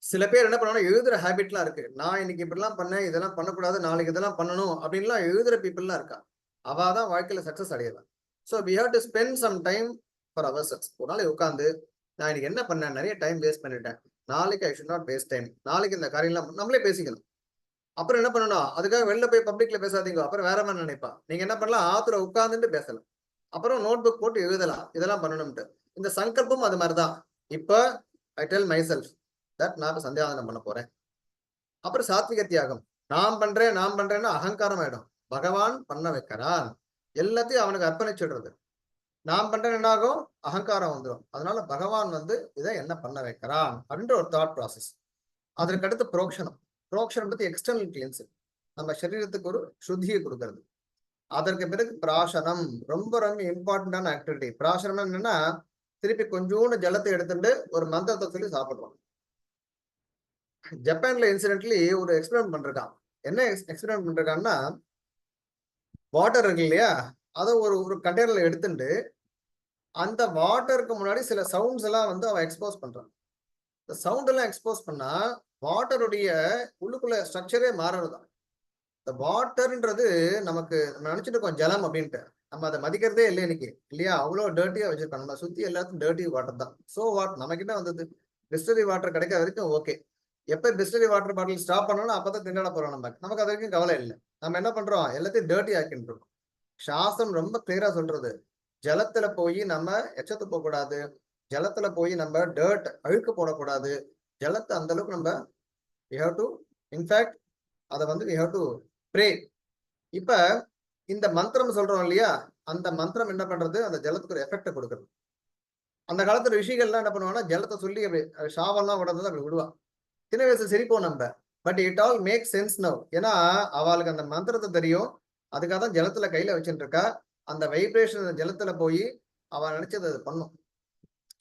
சில பேர் என்ன பண்ணுவாங்கன்னா எழுதுற ஹேபிட்லாம் இருக்கு. நான் இன்னைக்கு இப்படிலாம் பண்ணேன், இதெல்லாம் பண்ணக்கூடாது, நாளைக்கு இதெல்லாம் பண்ணணும் அப்படின்லாம் எழுதுற பீப்புள்லாம் இருக்கா. அவாதான் வாழ்க்கையில சக்சஸ் அடையலாம். So we have to spend some time for ourselves. ஒரு நாளைக்கு உட்காந்து நான் இன்னைக்கு என்ன பண்ணேன், நிறைய டைம் வேஸ்ட் பண்ணிட்டேன், நாளைக்கு I should not waste time, நாளைக்கு இந்த காரியம்லாம் நம்மளே பேசிக்கணும். அப்புறம் என்ன பண்ணணும், அதுக்காக வெளில போய் பப்ளிக்ல பேசாதீங்க, அப்புறம் வேற மாதிரி நினைப்பா. நீங்க என்ன பண்ணலாம், ஆத்துல உட்காந்துட்டு பேசலாம், அப்புறம் நோட் புக் போட்டு எழுதலாம், இதெல்லாம் பண்ணணும்ட்டு. இந்த சங்கல்பம் அது மாதிரிதான். இப்ப I tell my self that நான் சந்தியாவதனம் பண்ண போறேன். அப்புறம் சாத்விக தியாகம். நான் பண்றேன்னு அகங்காரம் ஆயிடும். பகவான் பண்ண வைக்கிறான், எல்லாத்தையும் அவனுக்கு அர்ப்பணிச்சுடுறது. நான் பண்றேன் என்ன ஆகும், அகங்காரம் வந்துடும். அதனால பகவான் வந்து இதை என்ன பண்ண வைக்கிறான் அப்படின்ற ஒரு தாட் ப்ராசஸ். அதற்கு அடுத்து புரோக்ஷனம். புரோக்ஷனம் எக்ஸ்டர்னல் கிளீன்சிங், நம்ம சரீரத்துக்கு ஒரு சுத்தியை கொடுக்கறது. அதற்கு பிறகு பிராசனம், ரொம்ப ரொம்ப இம்பார்ட்டன்டான ஆக்டிவிட்டி. பிராசனம் என்னன்னா திருப்பி கொஞ்சோண்டு ஜலத்தை எடுத்துட்டு ஒரு மந்திரத்தை சொல்லி சாப்பிடுறோம். ஜப்பான்ல இன்சிடென்ட்லி ஒரு எக்ஸ்பெரிமெண்ட் பண்றான். என்ன எக்ஸ்பெரிமெண்ட் பண்றான்னா, வாட்டர் இருக்கு இல்லையா, அதை ஒரு கண்டெய்னர்ல எடுத்துட்டு அந்த வாட்டருக்கு முன்னாடி சில சவுண்ட்ஸ் எல்லாம் வந்து அவன் எக்ஸ்போஸ் பண்றான். இந்த சவுண்ட் எல்லாம் எக்ஸ்போஸ் பண்ணா வாட்டருடைய உள்ளுக்குள்ள ஸ்ட்ரக்சரே மாறுறதுதான். இந்த வாட்டர்ன்றது நமக்கு நினைச்சிட்டு இருக்கோம் ஜலம் அப்படின்ட்டு, நம்ம அதை மதிக்கிறதே இல்லை இன்னைக்கு இல்லையா? அவ்வளவு டர்ட்டியா வச்சிருக்கோம். நம்ம சுத்தி எல்லாத்தையும் டர்ட்டி வாட்டர் தான். சோ வாட், நம்ம கிட்ட வந்தது டிஸ்டிலரி வாட்டர் கிடைக்கிற வரைக்கும் ஓகே. எப்ப டிஸ்டிலரி வாட்டர் பாட்டில் ஸ்டாப் பண்ணணும் அப்பதான் திண்டாட போறோம். நமக்கு அது வரைக்கும் கவலை இல்லை. நம்ம என்ன பண்றோம், எல்லாத்தையும் டர்ட்டி ஆக்கிட்டு இருக்கோம். சாஸ்திரம் ரொம்ப கிளியரா சொல்றது, ஜலத்துல போய் நம்ம எச்சத்து போகக்கூடாது, ஜலத்துல போய் நம்ம டர்ட் அழுக்கு போடக்கூடாது. ஜலத்தை அந்த அளவுக்கு நம்ம we have to, in fact அதை வந்து we have to pray. இப்ப இந்த மந்திரம் சொல்றோம் இல்லையா, அந்த மந்திரம் என்ன பண்றது, அந்த ஜலத்துக்கு ஒரு எஃபெக்ட் கொடுக்குறது. அந்த காலத்துல ரிஷிகள்லாம் என்ன பண்ணுவாங்கன்னா ஜலத்தை சொல்லி அப்படி ஷாவெல்லாம் விடுறது அப்படி விடுவான். சின்ன வயசு சிரிப்போம் நம்ம, but it all make sense now. ஏன்னா அவளுக்கு அந்த மந்திரத்தை தெரியும். அதுக்காக தான் ஜலத்துல கையில வச்சுட்டு இருக்கா. அந்த வைப்ரேஷன் ஜலத்துல போய் அவன் நினைச்சது அது பண்ணும்.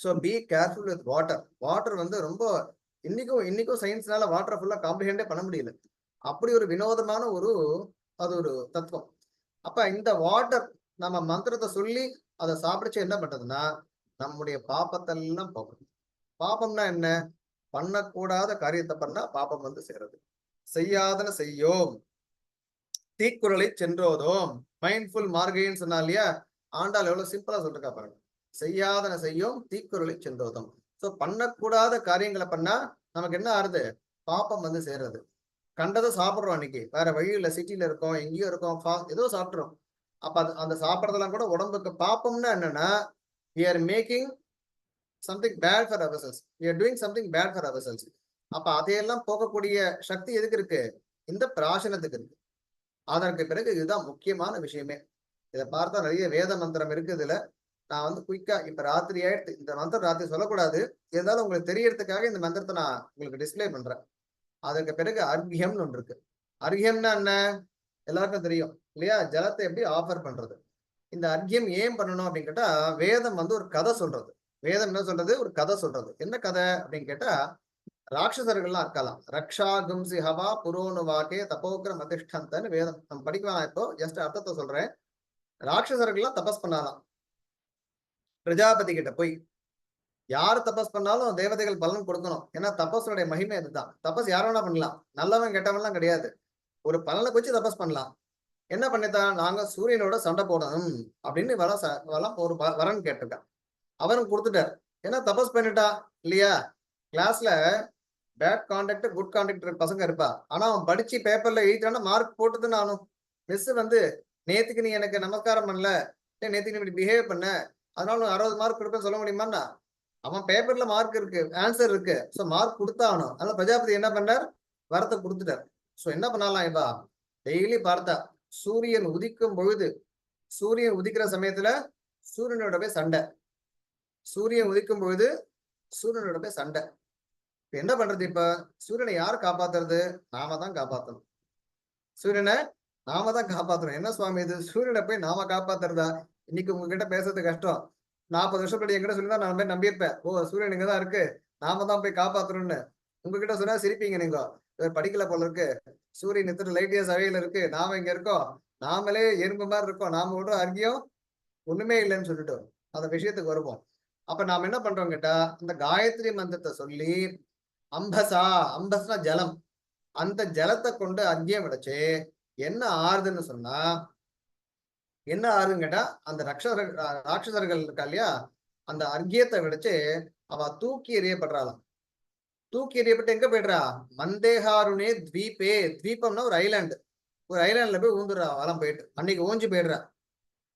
So be careful with water. Water வந்து ரொம்ப இன்னைக்கும் சயின்ஸ்னால வாட்டரை ஃபுல்லா காம்ப்ரிஹெண்டே பண்ண முடியல. அப்படி ஒரு வினோதமான அது ஒரு தத்துவம். அப்ப இந்த வாட்டர் நம்ம மந்திரத்தை சொல்லி அதை சாப்பிடுச்சு என்ன பண்றதுன்னா நம்முடைய பாப்பத்தெல்லாம் போகும். பாப்பம்னா என்ன? பண்ணக்கூடாத காரியத்தை பண்ணா பாப்பம் வந்து சேருது. செய்யாதன செய்யோம் தீக்குறளை சென்றோதோம். மைண்ட்ஃபுல் மார்கைன்னு சொன்னா இல்லையா, ஆண்டாள் எவ்வளவு சிம்பிளா சொல்லிருக்கா பாருங்க. செய்யாதன செய்யோம் தீக்குறளை சென்றோதோம். சோ பண்ணக்கூடாத காரியங்களை பண்ணா நமக்கு என்ன ஆறுது? பாப்பம் வந்து சேர்றது. கண்டதை சாப்பிடுறோம் அன்னைக்கு, வேற வழி இல்ல, சிட்டில இருக்கோம், எங்கேயோ இருக்கோம், ஏதோ சாப்பிடுறோம். அப்ப அந்த சாப்பிடறதெல்லாம் கூட உடம்புக்கு பாப்பம்னா என்னன்னா we are making something bad for ourselves, we are doing something bad for ourselves. அப்ப அதையெல்லாம் போகக்கூடிய சக்தி எதுக்கு இருக்கு? இந்த பிராசனத்துக்கு இருக்கு. அதற்கு பிறகு இதுதான் முக்கியமான விஷயமே. இதை பார்த்தா நிறைய வேத மந்திரம் இருக்கு இதுல. நான் வந்து குயிக்கா இப்ப ராத்திரி ஆயிடுத்து, இந்த மந்திரம் ராத்திரி சொல்லக்கூடாது, இருந்தாலும் உங்களுக்கு தெரியறதுக்காக இந்த மந்திரத்தை நான் உங்களுக்கு டிஸ்பிளே பண்றேன். அதுக்கு பிறகு அர்க்கியம்னு ஒன்று இருக்கு. அர்க்கியம்னா என்ன? எல்லாருக்கும் தெரியும் இல்லையா? ஜலத்தை எப்படி ஆஃபர் பண்றது. இந்த அர்க்கியம் ஏன் பண்ணணும் அப்படின்னு கேட்டா, வேதம் வந்து ஒரு கதை சொல்றது. வேதம் என்ன சொல்றது? ஒரு கதை சொல்றது. என்ன கதை அப்படின்னு கேட்டா, ராட்சசர்கள்லாம் இருக்கலாம். ரக்ஷா கும்சி ஹவா புரோனு வாக்கே தபோக்ர மதிஷ்டந்தன்னு வேதம் நம்ம படிக்கலாம். இப்போ ஜஸ்ட் அர்த்தத்தை சொல்றேன். ராட்சசர்கள்லாம் தபஸ் பண்ணாலாம் பிரஜாபதி கிட்ட போய். யார் தபஸ் பண்ணாலும் தேவதைகள் பலன் கொடுக்கணும். ஏன்னா தபஸுடைய மகிமை அதுதான். தபஸ் யார வேணா பண்ணலாம், நல்லவன் கெட்டவன்லாம் கிடையாது. ஒரு பலனை வச்சு தபஸ் பண்ணலாம். என்ன பண்ணித்தான்? நாங்க சூரியனோட சண்டை போடணும் அப்படின்னு வரம் ஒரு வரன் கேட்டிருக்கான். அவரும் கொடுத்துட்டார். ஏன்னா தபஸ் பண்ணிட்டா இல்லையா? கிளாஸ்ல பேட் கான்டாக்ட் குட் கான்டாக்ட் பசங்க இருப்பா. ஆனா அவன் படிச்சு பேப்பர்ல எழுதிட்டானா மார்க் போட்டுதுன்னு ஆனும். மிஸ் வந்து நேத்துக்கு நீ எனக்கு நமஸ்காரம் பண்ணல, நேத்துக்கு நீ இப்படி பிஹேவ் பண்ண, அதனால 60 மார்க் கொடுப்பேன்னு சொல்ல முடியுமாண்ணா? அவன் பேப்பர்ல மார்க் இருக்கு, ஆன்சர் இருக்கு, ஸோ மார்க் கொடுத்தா ஆகணும். அதனால பிரஜாபதி என்ன பண்ணார்? வரத்தை கொடுத்துட்டார். ஸோ என்ன பண்ணலாம் இப்பா? டெய்லி பார்த்தா சூரியன் உதிக்கும் பொழுது, சூரியன் உதிக்கிற சமயத்துல சூரியனோட போய் சண்டை. சூரியன் உதிக்கும் பொழுது சூரியனோட போய் சண்டை. இப்ப என்ன பண்றது? இப்ப சூரியனை யார் காப்பாத்துறது? நாம தான் காப்பாத்தணும். சூரியனை நாம தான் காப்பாத்தணும். என்ன சுவாமி இது, சூரியனை போய் நாம காப்பாத்துறதா? இன்னைக்கு உங்ககிட்ட பேசுறது கஷ்டம். 40 வருஷம் படி என்கிட்ட சொல்லிதான் நான் போய் நம்பியிருப்பேன். ஓ சூரியன் இங்கதான் இருக்கு, நாம தான் போய் காப்பாத்தணும்னு. உங்ககிட்ட சொன்னா சிரிப்பீங்க. நீங்க படிக்கல போல இருக்கு, சூரியன் இத்தனை லைட் இயர்ஸ் அவையில இருக்கு, நாம இங்க இருக்கோம், நாமளே எறும்பு மாதிரி இருக்கோம், நாம விட அர்க்கியம் ஒண்ணுமே இல்லைன்னு சொல்லிட்டு அந்த விஷயத்துக்கு வருவோம். அப்ப நாம என்ன பண்றோம் கேட்டா, இந்த காயத்ரி மந்திரத்தை சொல்லி அம்பசா, அம்பஸ்னா ஜலம், அந்த ஜலத்தை கொண்டு அர்க்கியம் விடச்சு என்ன ஆறுதுன்னு சொன்னா, என்ன ஆறுன்னு கேட்டா, அந்த ராட்சசர்கள் இருக்கா இல்லையா, அந்த அர்க்கியத்தை விடச்சு அவ தூக்கி எறியப்படுறாளாம். தூக்கி எறியப்பட்டு எங்க போயிடுறா? மந்தேஹாருனே த்வீபே. த்வீபம்னா ஒரு ஐலாண்டு. ஒரு ஐலாண்ட்ல போய் ஊந்துடுறா அவெல்லாம் போயிட்டு. அன்னைக்கு ஓஞ்சி போயிடுறா.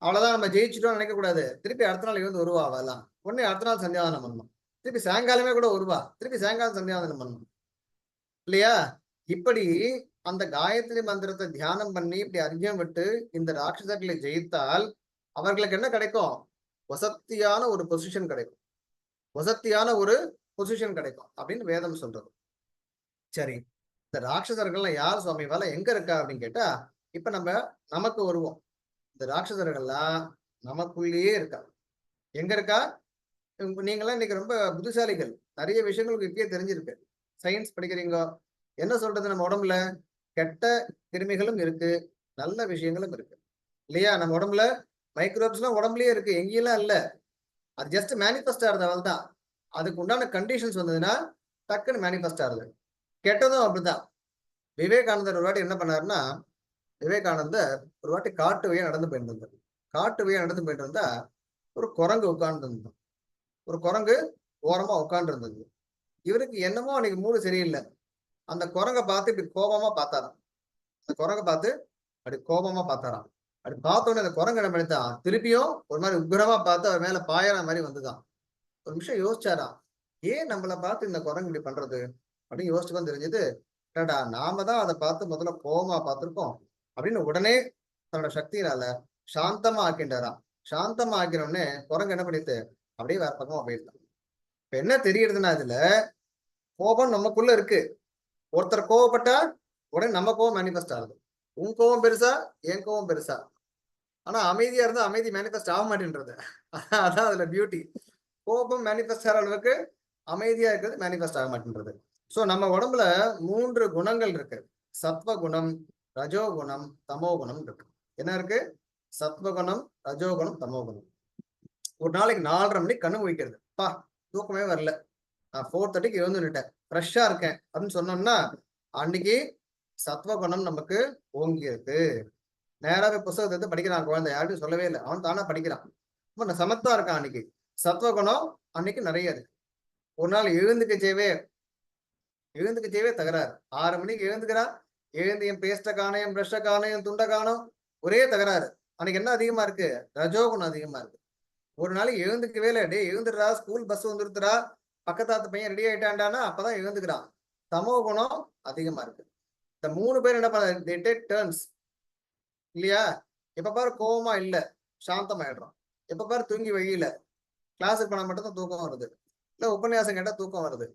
அவ்வளவுதான், நம்ம ஜெயிச்சிட்டோம் நினைக்க கூடாது. திருப்பி அடுத்த நாள் வந்து வருவா அவெல்லாம். உடனே அடுத்த நாள் சந்தியாவனம் பண்ணணும். திருப்பி சாயங்காலமே கூட வருவா. திருப்பி சாயங்காலம் சந்தியாவனம் பண்ணணும் இல்லையா? இப்படி அந்த காயத்ரி மந்திரத்தை தியானம் பண்ணி இப்படி அர்க்கியம் விட்டு இந்த ராட்சசர்களை ஜெயித்தால் அவர்களுக்கு என்ன கிடைக்கும்? வசத்தியான ஒரு பொசிஷன் கிடைக்கும். வசத்தியான ஒரு பொசிஷன் கிடைக்கும் அப்படின்னு வேதம் சொல்றது. சரி, இந்த ராட்சசர்கள்லாம் யார் சுவாமி? வேலை எங்க இருக்கா அப்படின்னு கேட்டா, இப்ப நமக்கு வருவோம். இந்த ராட்சசர்கள்லாம் நமக்குள்ளேயே இருக்கா. எங்க இருக்கா? நீங்களாம் இன்னைக்கு ரொம்ப புத்திசாலிகள், நிறைய விஷயங்களுக்கு இப்பயே தெரிஞ்சிருக்கு. சயின்ஸ் படிக்கிறீங்க. என்ன சொல்றது? நம்ம உடம்புல கெட்ட கிருமிகளும் இருக்கு, நல்ல விஷயங்களும் இருக்கு இல்லையா? நம்ம உடம்புல மைக்ரோப்ஸ் எல்லாம் உடம்புலயே இருக்கு, எங்கேயெல்லாம் இல்ல. அது ஜஸ்ட் மேனிஃபெஸ்ட் ஆகுது, அவள் தான். அதுக்கு உண்டான கண்டிஷன்ஸ் வந்ததுன்னா டக்குன்னு மேனிஃபெஸ்ட் ஆகுது. கெட்டதும் அப்படிதான். விவேகானந்தர் ஒரு வாட்டி என்ன பண்ணாருன்னா, விவேகானந்தர் ஒரு வாட்டி காட்டு வழியா நடந்து போயிட்டு இருந்தார். காட்டு வழியா நடந்து போயிட்டு இருந்தா ஒரு குரங்கு உட்கார்ந்து இருந்தோம். ஒரு குரங்கு ஓரமா உட்கார்ந்து இருந்தது. இவருக்கு என்னமோ அன்னைக்கு மூடு சரியில்லை. அந்த குரங்கை பார்த்து இப்படி கோபமா பார்த்தாராம். அந்த குரங்கை பார்த்து அப்படி கோபமா பார்த்தாராம். அப்படி பார்த்தோன்னே அந்த குரங்கு என்ன பண்ணித்தான், திருப்பியும் ஒரு மாதிரி உக்ரமா பார்த்து அவர் மேல பாயற மாதிரி வந்துதான். ஒரு நிமிஷம் யோசிச்சாராம், ஏன் நம்மளை பார்த்து இந்த குரங்கு இப்படி பண்றது அப்படின்னு யோசிச்சுதான் தெரிஞ்சது. ஏடா, நாம தான் அதை பார்த்து முதல்ல கோபமா பார்த்திருக்கோம் அப்படின்னு உடனே தன்னோட சக்தியினால சாந்தமா ஆக்கின்றாராம். சாந்தமா ஆக்கினோடனே குரங்கு என்ன பண்ணிட்டு அப்படியே வேற பக்கமா போயிடலாம். இப்ப என்ன தெரியுதுன்னா, இதுல கோபம் நமக்குள்ள இருக்கு. ஒருத்தர் கோவப்பட்டா உடனே நம்ம கோவம் மேனிஃபெஸ்ட் ஆகுது. உன் கோவம் பெருசா, என் கோவம் பெருசா? ஆனா அமைதியா இருந்தா அமைதி மேனிஃபெஸ்ட் ஆக மாட்டேன்றது. அதான் அதுல பியூட்டி. கோபம் மேனிஃபெஸ்ட் ஆகிற அளவுக்கு அமைதியா இருக்கிறது மேனிஃபெஸ்ட் ஆக மாட்டேன்றது. சோ நம்ம உடம்புல 3 குணங்கள் இருக்கு. சத்வ குணம், ரஜோ குணம், தமோ குணம் இருக்கு. என்ன இருக்கு? சத்வ குணம், ரஜோ குணம், தமோ குணம். ஒரு நாளைக்கு 4:30 மணிக்கு கண்ணு முழிக்கிறது. பா, தூக்கமே வரல, நான் 4:30க்கு எழுந்துட்டேன், ஃப்ரெஷ்ஷா இருக்கேன் அப்படின்னு சொன்னோம்னா அன்னைக்கு சத்வகுணம் நமக்கு ஓங்கி இருக்கு. நேராவே புத்தகத்தை எடுத்து படிக்கிறான் குழந்தை, யார்ட்டும் சொல்லவே இல்லை, அவன் தானா படிக்கிறான். ரொம்ப சமத்தா இருக்கான் அன்னைக்கு. சத்வகுணம் அன்னைக்கு நிறைய இருக்கு. ஒரு நாள் எழுந்துக்கச்சேவே தகராறு. 6 மணிக்கு எழுந்துக்கிறான், எழுந்து என் பேஸ்ட காணும், என் பிரஷ்ட காணும், என் துண்டை காணும், ஒரே தகராறு. அன்னைக்கு என்ன அதிகமா இருக்கு? ரஜோகுணம் அதிகமா இருக்கு. ஒரு நாளைக்கு எழுந்துக்கவே இல்லை, டே எழுந்துடுறா, ஸ்கூல் பஸ் வந்துருத்துறா, பக்கத்தாத்து பையன் ரெடி ஆயிட்டான்டானா அப்பதான் எழுந்துக்கிறான். தமோ குணம் அதிகமா இருக்கு. இந்த 3 பேர் என்ன பண்ண, they take turns இல்லையா? எப்ப பாரு கோவமா இல்ல, சாந்தமாயிடுறோம். எப்ப பாரு தூங்கி வழியில, கிளாஸுக்கு போனா மட்டும் தான் தூக்கம் வருது, இல்ல உபன்யாசம் கேட்டா தூக்கம் வருது.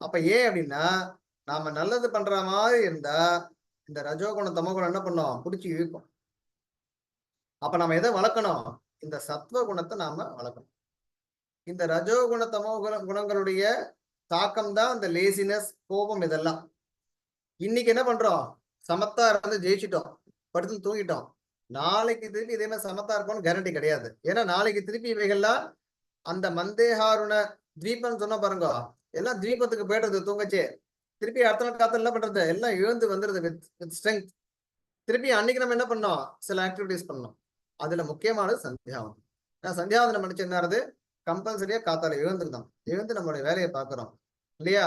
அப்ப ஏன் அப்படின்னா, நாம நல்லது பண்ற மாதிரி இருந்தா இந்த ரஜோகுணம் தமோ குணம் என்ன பண்ணும்? பிடிச்சி இழுக்கும். அப்ப நம்ம எதை வளர்க்கணும்? இந்த சத்வ குணத்தை நாம வளர்க்கணும். இந்த ரஜோகுண தமோ குணங்களுடைய தாக்கம் தான் இந்த லேசினஸ், கோபம், இதெல்லாம். இன்னைக்கு என்ன பண்றோம்? சமத்தா இருந்து ஜெயிச்சிட்டோம், படுத்து தூங்கிட்டோம். நாளைக்கு திருப்பி இதே மாதிரி சமத்தா இருக்கும்னு கேரண்டி கிடையாது. ஏன்னா நாளைக்கு திருப்பி இவைகள்லாம் அந்த மந்தேஹாருண தீபம் சொன்ன பாருங்க, எல்லாம் தீபத்துக்கு போயிடுறது தூங்கச்சே. திருப்பி அடுத்த நாள் காத்தல் என்ன பண்றது? எல்லாம் எழுந்து வந்துருது வித் ஸ்ட்ரென்த். திருப்பி அன்னைக்கு நம்ம என்ன பண்ணோம்? சில ஆக்டிவிட்டிஸ் பண்ணோம். அதுல முக்கியமானது சந்தியாவந்தம். நான் சந்தியாவந்தனம் பண்ணிச்சு என்னது? கம்பல்சரியா காத்தால எழுந்துருந்தோம், எழுந்து நம்மளுடைய வேலையை பார்க்கிறோம் இல்லையா?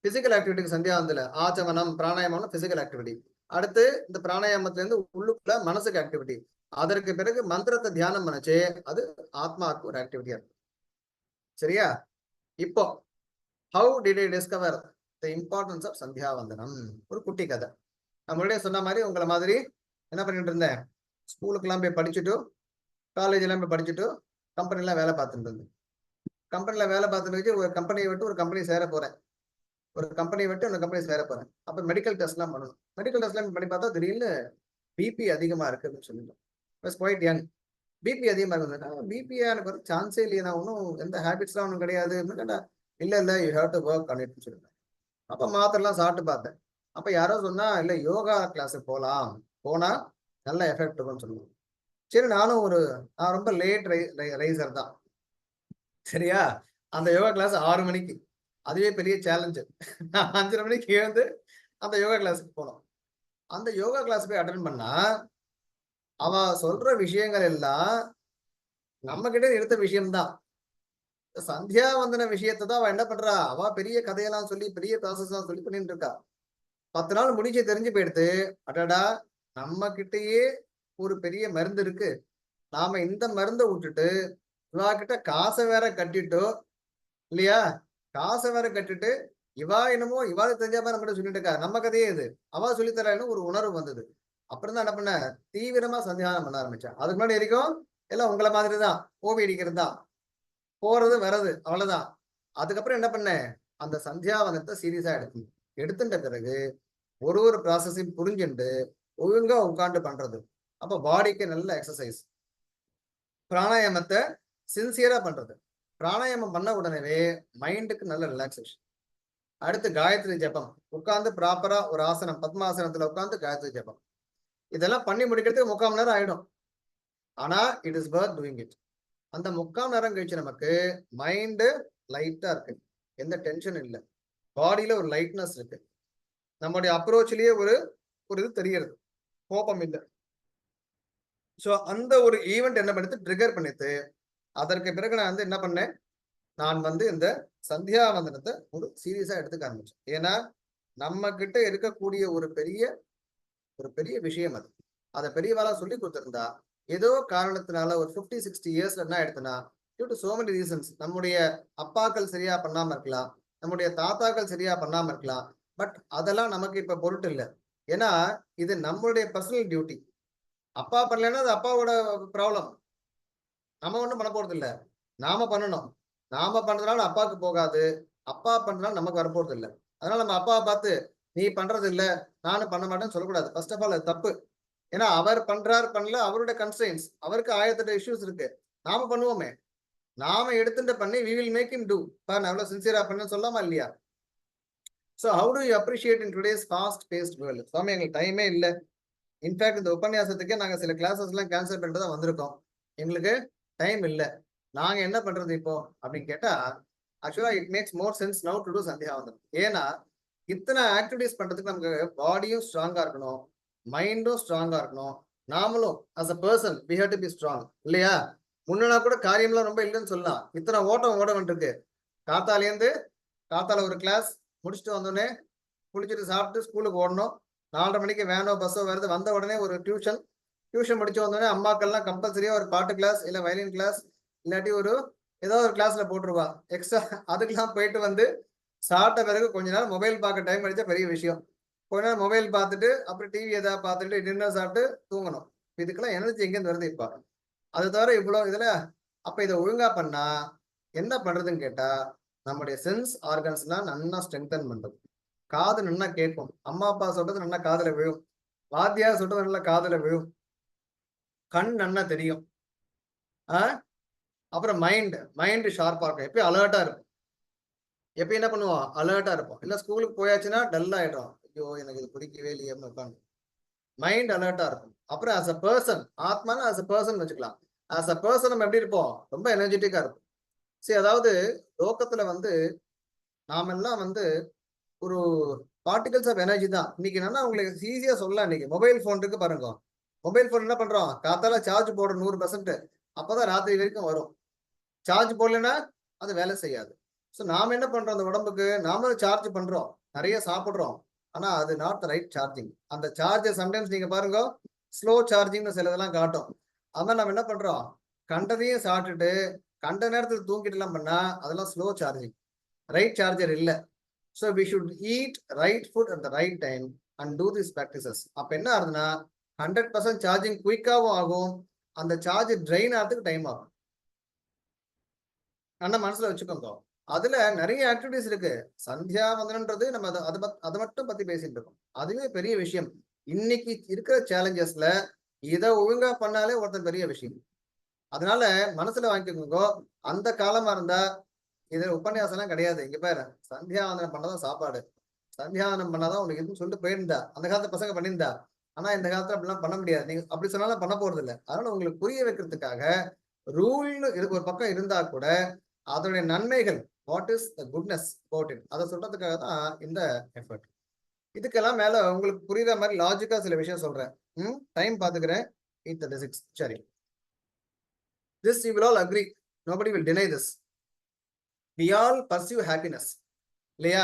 பிசிக்கல் ஆக்டிவிட்டிக்கு சந்தியாவந்தத்துல ஆச்சமனம், பிராணாயாமம் பிசிக்கல் ஆக்டிவிட்டி. அடுத்து இந்த பிராணாயாமத்துல இருந்து உள்ளுக்குள்ள மனசுக்கு ஆக்டிவிட்டி. அதற்கு பிறகு மந்திரத்தை தியானம் பண்ணுச்சு, அது ஆத்மாவுக்கு ஒரு ஆக்டிவிட்டியா இருக்கு. சரியா? இப்போ how did I discover the importance of Sandhyavandanam? ஒரு குட்டி கதை. நான் முன்னாடியே சொன்ன மாதிரி உங்களை மாதிரி என்ன பண்ணிட்டு இருந்தேன், ஸ்கூலுக்கெல்லாம் போய் படிச்சுட்டு, காலேஜ் எல்லாம் போய் படிச்சுட்டு, கம்பெனிலாம் வேலை பார்த்துட்டு இருந்தேன். கம்பெனில வேலை பார்த்துட்டு ஒரு கம்பெனியை விட்டு ஒரு கம்பெனி சேர போறேன், ஒரு கம்பெனியை விட்டு அந்த கம்பெனி சேர போறேன். அப்ப மெடிக்கல் டெஸ்ட்லாம் பண்ணணும். மெடிக்கல் டெஸ்ட்லாம் பண்ணி பார்த்தா திடீர்னு பிபி அதிகமா இருக்கு அப்படின்னு சொல்லிட்டோம். குவைட் யங், பிபி அதிகமா இருக்கு. பிபி எனக்கு ஒரு சான்ஸே இல்லையா, நான் ஒன்றும் எந்த ஹேபிட்ஸ்லாம் ஒன்றும் கிடையாது அப்படின்னு கேட்டா, இல்ல யூ ஹேவ் டு ஒர்க் பண்ணிட்டு சொல்லிட்டேன். அப்ப மாத்திரலாம் சாப்பிட்டு பார்த்தேன். அப்ப யாரோ சொன்னா, இல்ல யோகா கிளாஸுக்கு போகலாம், போனா நல்ல எஃபெக்ட் இருக்கும்னு சொல்லுவாங்க. சரி, நான் ரொம்ப லேட் ரைசர் தான். சரியா? அந்த யோகா கிளாஸ் 6 மணிக்கு, அதுவே பெரிய சேலஞ்சு. 5:30 மணிக்கு எழுந்து அந்த யோகா கிளாஸுக்கு போனோம். அந்த யோகா கிளாஸ் போய் அட்டன் பண்ணா, அவ சொல்ற விஷயங்கள் எல்லாம் நம்ம கிட்ட எடுத்த விஷயம்தான். சந்தியாவந்தன விஷயத்தை தான் அவ என்ன பண்றா, அவ பெரிய கதையெல்லாம் சொல்லி பெரிய ப்ராசஸ் எல்லாம் சொல்லி பண்ணிட்டு இருக்கா. 10 நாள் முடிச்சு தெரிஞ்சு போயிடுத்து, அடடா நம்ம கிட்டயே ஒரு பெரிய மருந்து இருக்கு, நாம இந்த மருந்தை விட்டுட்டு இவா கிட்ட காசை வேற கட்டிட்டோ இல்லையா, காசை வேற கட்டிட்டு இவா என்னமோ இவாளுக்கு தெரிஞ்ச மாதிரி நம்மகிட்ட சொல்லிட்டு இருக்கா, நம்ம கதையே இது, அவ சொல்லித்தரான்னு ஒரு உணர்வு வந்தது. அப்புறம் தான் என்ன பண்ண, தீவிரமா சந்தியானம் பண்ண ஆரம்பிச்சேன். அதுக்கு முன்னாடி வரைக்கும் எல்லாம் உங்களை மாதிரி தான், ஓவி அடிக்கிறது தான், போறது வர்றது, அவ்வளவுதான். அதுக்கப்புறம் என்ன பண்ணேன், அந்த சந்தியாவனத்தை சீரியஸா எடுத்துட்ட பிறகு ஒரு ப்ராசஸையும் புரிஞ்சுட்டு ஒழுங்கா உட்காந்து பண்றது. அப்ப பாடிக்கு நல்ல எக்ஸசைஸ். பிராணாயாமத்தை சின்சியரா பண்றது. பிராணாயாமம் பண்ண உடனே மைண்டுக்கு நல்ல ரிலாக்ஸேஷன். அடுத்து காயத்ரி ஜபம், உட்கார்ந்து ப்ராப்பரா ஒரு ஆசனம், பத்மாசனத்துல உட்கார்ந்து காயத்ரி ஜபம். இதெல்லாம் பண்ணி முடிக்கிறதுக்கு 3/4 மணி நேரம் ஆயிடும். ஆனா it is Worth doing it. அந்த 3/4 நேரம் கழிச்சு நமக்கு மைண்டு லைட்டா இருக்கு, எந்த டென்ஷன் இல்லை, பாடியில ஒரு லைட்னஸ் இருக்கு, நம்மளுடைய அப்ரோச்லயே ஒரு இது தெரிகிறது, கோபம் இல்லை. ஸோ அந்த ஒரு ஈவெண்ட் என்ன பண்ணிட்டு ட்ரிகர் பண்ணிட்டு, அதற்கு பிறகு நான் என்ன பண்ணேன், நான் இந்த சந்தியாவந்தனத்தை ஒரு சீரியஸா எடுத்துக்க ஆரம்பிச்சேன். ஏன்னா நம்ம கிட்ட இருக்கக்கூடிய ஒரு பெரிய விஷயம் அது. அதை பெரியவாளா சொல்லி கொடுத்திருந்தா, ஏதோ காரணத்தினால ஒரு 50-60 இயர்ஸ்ல என்ன ஆயிடுதுன்னா, due to so many reasons, நம்முடைய அப்பாக்கள் சரியா பண்ணாம இருக்கலாம், நம்முடைய தாத்தாக்கள் சரியா பண்ணாம இருக்கலாம், பட் அதெல்லாம் நமக்கு இப்ப பொருட்டு இல்லை. ஏன்னா இது நம்மளுடைய பர்சனல் டியூட்டி. அப்பா பண்ணலன்னா அது அப்பாவோட ப்ராப்ளம், நம்ம ஒண்ணும் பண்ண போறது இல்லை, நாம பண்ணணும். நாம பண்றதுனால அப்பாவுக்கு போகாது, அப்பா பண்றதுனால நமக்கு வரப்போறது இல்லை. அதனால நம்ம அப்பாவை பார்த்து நீ பண்றது இல்லை நானும் பண்ண மாட்டேன்னு சொல்லக்கூடாது. ஃபர்ஸ்ட் ஆஃப் ஆல் அது தப்பு. ஏன்னா அவர் பண்றாரு பண்ணல, அவரோட கன்ஸ்ட்ரெயின்ஸ், அவருக்கு 1008 இஷ்யூஸ் இருக்கு. நாம பண்ணுவோமே, நாம எடுத்துட்டு பண்ணி we will make him do. நான் எவ்வளவு சின்சியரா பண்ணேன்னு சொல்லாமா இல்லையா? So how do you appreciate in today's fast paced world? சுவாமி எங்களுக்கு டைமே இல்ல. இன்ஃபேக்ட் இந்த உபன்யாசத்துக்கே நாங்க சில கிளாஸஸ் எல்லாம் கேன்சல் பண்ணிட்டு தான் வந்திருக்கோம். எங்களுக்கு டைம் இல்ல. நாங்க என்ன பண்றது இப்போ அப்படின்னு கேட்டா, ஆக்சுவலா it makes more sense now to do Sandhyavandanam. ஏன்னா இத்தனை ஆக்டிவிட்டிஸ் பண்றதுக்கு நமக்கு பாடியும் ஸ்ட்ராங்கா இருக்கணும், மைண்டும் ஸ்ட்ராங்கா இருக்கணும். நாமளும் as a person we have to be strong இல்லையா? முன்னா கூட காரியம்லாம் ரொம்ப இல்லைன்னு சொல்லலாம். இத்தனை ஓட்டம் ஓட வேண்டியிருக்கு. காத்தால ஒரு கிளாஸ் முடிச்சுட்டு வந்தோடனே குளிச்சுட்டு சாப்பிட்டு ஸ்கூலுக்கு ஓடணும். 4:30 மணிக்கு வேனோ பஸ்ஸோ வருது. வந்த உடனே ஒரு டியூஷன் முடிச்சு வந்தோடனே அம்மாக்கள்லாம் கம்பல்சரியா ஒரு பாட்டு கிளாஸ் இல்ல வயலின் கிளாஸ் இல்லாட்டி ஏதோ ஒரு கிளாஸ்ல போட்டுருவா எக்ஸ்ட்ரா. அதுக்கெல்லாம் போயிட்டு வந்து சாப்பிட்ட பிறகு கொஞ்ச நேரம் மொபைல் பார்க்க டைம் அடிச்சா பெரிய விஷயம். கொஞ்ச நேரம் மொபைல் பார்த்துட்டு அப்புறம் டிவி ஏதாவது பார்த்துட்டு டின்னர் சாப்பிட்டு தூங்கணும். இதுக்கெல்லாம் எனர்ஜி எங்கேருந்து வருது இப்போ? அது தவிர இவ்வளோ இதுல அப்ப இதை ஒழுங்கா பண்ணா என்ன பண்றதுன்னு கேட்டா, நம்முடைய சென்ஸ் ஆர்கன்ஸ்லாம் நல்லா ஸ்ட்ரென்தன் பண்றது. காது நல்லா கேட்கும். அம்மா அப்பா சொல்றது நல்லா காதுல விழும். வாத்தியார் சொல்றது நல்லா காதுல விழும். கண் நல்லா தெரியும். அப்புறம் மைண்ட் ஷார்ப்பா இருக்கும். எப்பயும் அலர்ட்டா இருக்கும். எப்பயும் என்ன பண்ணுவோம்? அலர்ட்டா இருப்போம். இல்ல ஸ்கூலுக்கு போயாச்சுன்னா டல் ஆயிடும். ஐயோ எனக்கு இது பிடிக்கவே இல்லையே உட்காந்து. மைண்ட் அலர்ட்டா இருக்கும். அப்புறம் ஆஸ் அ பர்சன், ஆத்மானா ஆஸ் அ பர்சன் வச்சுக்கலாம். ஆஸ் அ பர்சன் நம்ம எப்படி இருப்போம்? ரொம்ப எனர்ஜெட்டிக்கா இருக்கும். சரி, அதாவது லோகத்துல நாம எல்லாம் ஒரு பார்ட்டிகல்ஸ் ஆஃப் எனர்ஜி தான். இன்னைக்கு என்னன்னா உங்களுக்கு ஈஸியா சொல்லலாம். இன்னைக்கு மொபைல் போன் இருக்கு பாருங்க. மொபைல் போன் என்ன பண்றோம்? காத்தால சார்ஜ் போடுற 100%, அப்பதான் ராத்திரி வரைக்கும் வரும். சார்ஜ் போடலன்னா அது வேலை செய்யாது. ஸோ நாம என்ன பண்றோம்? அந்த உடம்புக்கு நாமளும் சார்ஜ் பண்றோம், நிறைய சாப்பிடுறோம். ஆனா அது நாட் த ரைட் சார்ஜிங். அந்த சார்ஜர் சம்டைம்ஸ் நீங்க பாருங்க ஸ்லோ சார்ஜிங்னு சிலதெல்லாம் காட்டும். அதான் நம்ம என்ன பண்றோம்? கண்டதையும் சாப்பிட்டுட்டு கண்ட நேரத்தில் தூங்கிட்டு எல்லாம் பண்ணா அதெல்லாம் ஸ்லோ சார்ஜிங், ரைட் சார்ஜர் இல்லை. So we should eat right food at the right time and do these practices. அப்ப என்ன ஆகுதுன்னா 100% சார்ஜிங் குயிக்காவும் ஆகும். அந்த சார்ஜ் ட்ரெயின் ஆகிறதுக்கு டைம் ஆகும். நல்லா மனசுல வச்சுக்கோங்க. அதுல நிறைய ஆக்டிவிட்டிஸ் இருக்கு. சந்தியாவந்தனன்றது நம்ம அதை மட்டும் பத்தி பேசிட்டு இருக்கோம். அதுவே பெரிய விஷயம். இன்னைக்கு இருக்கிற சேலஞ்சஸ்ல இதை ஒழுங்கா பண்ணாலே ஒருத்தர் பெரிய விஷயம். அதனால மனசுல வாங்கிக்கோங்க. அந்த காலமா இருந்தா இதுல உபன்யாசம் எல்லாம் கிடையாது. இங்க பாரு, சந்தியாவந்தனம் பண்ணாதான் சாப்பாடு, சந்தியாவந்தனம் பண்ணாதான் உனக்கு எதுவும் சொல்லிட்டு போயிருந்தா. அந்த காலத்துல பசங்க பண்ணியிருந்தா. ஆனா இந்த காலத்துல அப்படிலாம் பண்ண முடியாது. நீங்க அப்படி சொன்னாலும் பண்ண போறது இல்லை. அதனால உங்களுக்கு புரிய வைக்கிறதுக்காக ரூல்னு இதுக்கு ஒரு பக்கம் இருந்தா கூட அதோடைய நன்மைகள், what is the goodness about it, அதை சொல்றதுக்காக தான் இந்த எஃபர்ட். இதுக்கெல்லாம் மேல உங்களுக்கு புரியுற மாதிரி லாஜிக்கா சில விஷயம் சொல்றேன். டைம் பாத்துக்கிறேன். 8:36. சரி, this you will all agri, nobody will deny this. We all pursue happiness இல்லையா?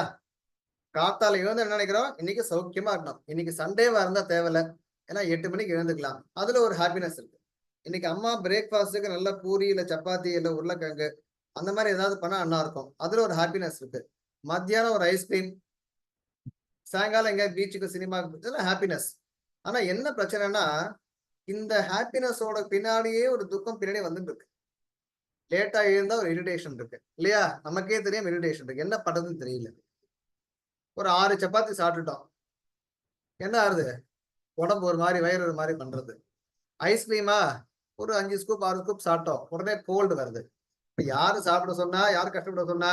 காத்தால எழுந்து என்ன நினைக்கிறோம்? இன்னைக்கு சௌக்கியமா இருக்கணும், இன்னைக்கு சண்டேவா இருந்தா தேவையில்ல, ஏன்னா 8 மணிக்கு எழுந்துக்கலாம். அதுல ஒரு ஹாப்பினஸ் இருக்கு. இன்னைக்கு அம்மா பிரேக்ஃபாஸ்ட்டுக்கு நல்ல பூரி இல்ல சப்பாத்தி இல்ல உருளைக்கிழங்கு அந்த மாதிரி ஏதாவது பண்ணா நல்லா இருக்கும். அதுல ஒரு ஹாப்பினஸ் இருக்கு. மத்தியானம் ஒரு ஐஸ்கிரீம், சாயங்காலம் எங்க பீச்சுக்கு சினிமாக்கு, இதெல்லாம் ஹாப்பினஸ். ஆனா என்ன பிரச்சனைனா இந்த ஹாப்பினஸோட பின்னாடியே ஒரு துக்கம் பின்னாடி வந்துட்டு இருக்கு. லேட்டா எழுந்தா ஒரு இரிட்டேஷன் இருக்கு இல்லையா? நமக்கே தெரியும் இரிட்டேஷன் இருக்கு. என்ன பண்றதுன்னு தெரியல. ஒரு 6 சப்பாத்தி சாப்பிட்டுட்டோம், என்ன ஆகுது? உடம்பு ஒரு மாதிரி, வயிறு ஒரு மாதிரி பண்றது. ஐஸ்கிரீமா ஒரு 5 ஸ்கூப் 6 ஸ்கூப் சாப்பிட்டோம், உடனே கோல்டு வருது. இப்ப யாரு சாப்பிட சொன்னா, யாரு கஷ்டப்பட சொன்னா?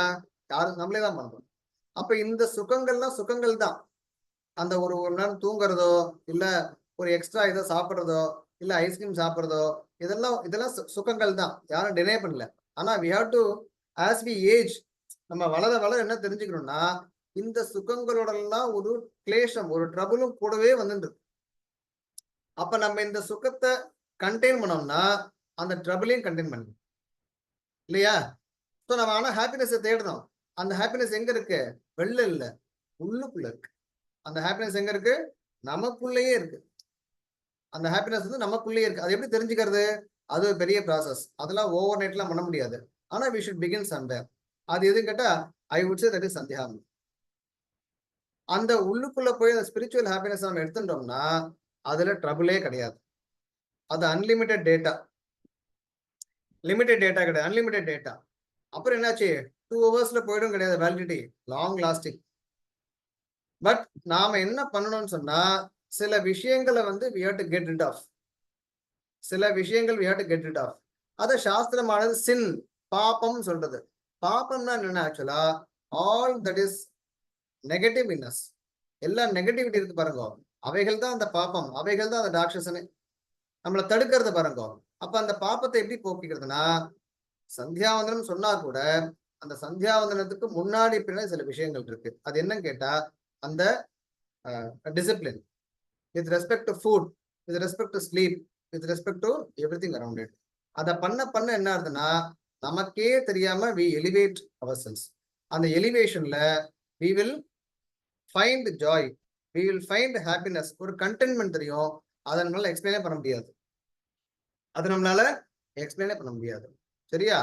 யாரு? நம்மளே தான் பண்றோம். அப்ப இந்த சுகங்கள்லாம் சுகங்கள் தான். அந்த ஒரு நேரம் தூங்குறதோ இல்ல ஒரு எக்ஸ்ட்ரா இதை சாப்பிட்றதோ இல்ல ஐஸ்கிரீம் சாப்பிட்றதோ இதெல்லாம் சுகங்கள் தான். யாரும் டினை பண்ணல. ஆனா we have to, as we age, நம்ம வளர என்ன தெரிஞ்சுக்கணும்னா இந்த சுகங்களோட எல்லாம் ஒரு கிளேஷம், ஒரு ட்ரபுளும் கூடவே வந்துட்டு. அப்ப நம்ம இந்த சுகத்தை கண்டெயின் பண்ணோம்னா அந்த ட்ரபிளையும் கண்டெயின் பண்ணணும் இல்லையா? ஸோ நம்ம ஆனா ஹாப்பினஸை தேடணும். அந்த ஹாப்பினஸ் எங்க இருக்கு? வெளில இல்ல, உள்ளுக்குள்ள இருக்கு. அந்த ஹாப்பினஸ் எங்க இருக்கு? நமக்குள்ளேயே இருக்கு. அந்த ஹாப்பினஸ் நமக்குள்ளேயே இருக்கு. அது எப்படி தெரிஞ்சுக்கிறது? அது ஒரு பெரிய ப்ராசஸ். அதெல்லாம் ஓவர் நைட்லாம் பண்ண முடியாது. ஆனா we should begin somewhere. அது எதுன்னு கேட்டா I would say that is Sandhyavandanam. அந்த உள்ளுக்குள்ள போய் அந்த ஸ்பிரிச்சுவல் ஹாப்பினஸ் நம்ம எடுத்துட்டோம்னா அதுல ட்ரபிளே கிடையாது. அது அன்லிமிட்டெட் டேட்டா, லிமிடெட் டேட்டா கிடையாது, அன்லிமிட்டெட் டேட்டா. அப்புறம் என்னாச்சு? 2 ஹவர்ஸ்ல போயிடும் கிடையாது வேலிடிட்டி, லாங் லாஸ்டிங். பட் நாம என்ன பண்ணணும்னு சொன்னா சில விஷயங்களை வந்து we have to get rid of. சில விஷயங்கள் we have to get rid of. அத சாஸ்திரமானது சின், பாபம் சொல்றது. பாபம்னா என்ன ஆக்சுவலா? All that is negative in us. எல்லா நெகட்டிவிட்டி இருக்கு பாருங்க, அவைகள் தான் அந்த பாப்பம், அவைகள் தான் அந்த ராட்சசனே நம்மளை தடுக்கிறது பாருங்க. அப்ப அந்த பாப்பத்தை எப்படி போக்கிக்கிறதுனா, சந்தியாவந்தனம் சொன்னா கூட அந்த சந்தியாவந்தனத்துக்கு முன்னாடி பின்னாடி சில விஷயங்கள் இருக்கு. அது என்னன்னு கேட்டா, அந்த discipline with respect to food, with respect to sleep, with respect to everything around it. அதை பண்ண என்ன ஆகுதுன்னா, நமக்கே தெரியாம we elevate ourselves. அந்த எலிவேஷன்ல we will find joy, we will find happiness. ஒரு கண்டென்ட்மெண்ட் தெரியும், அதை நம்மளால எக்ஸ்பிளைனே பண்ண முடியாது. அது நம்மளால எக்ஸ்பிளைனே பண்ண முடியாது. சரியா?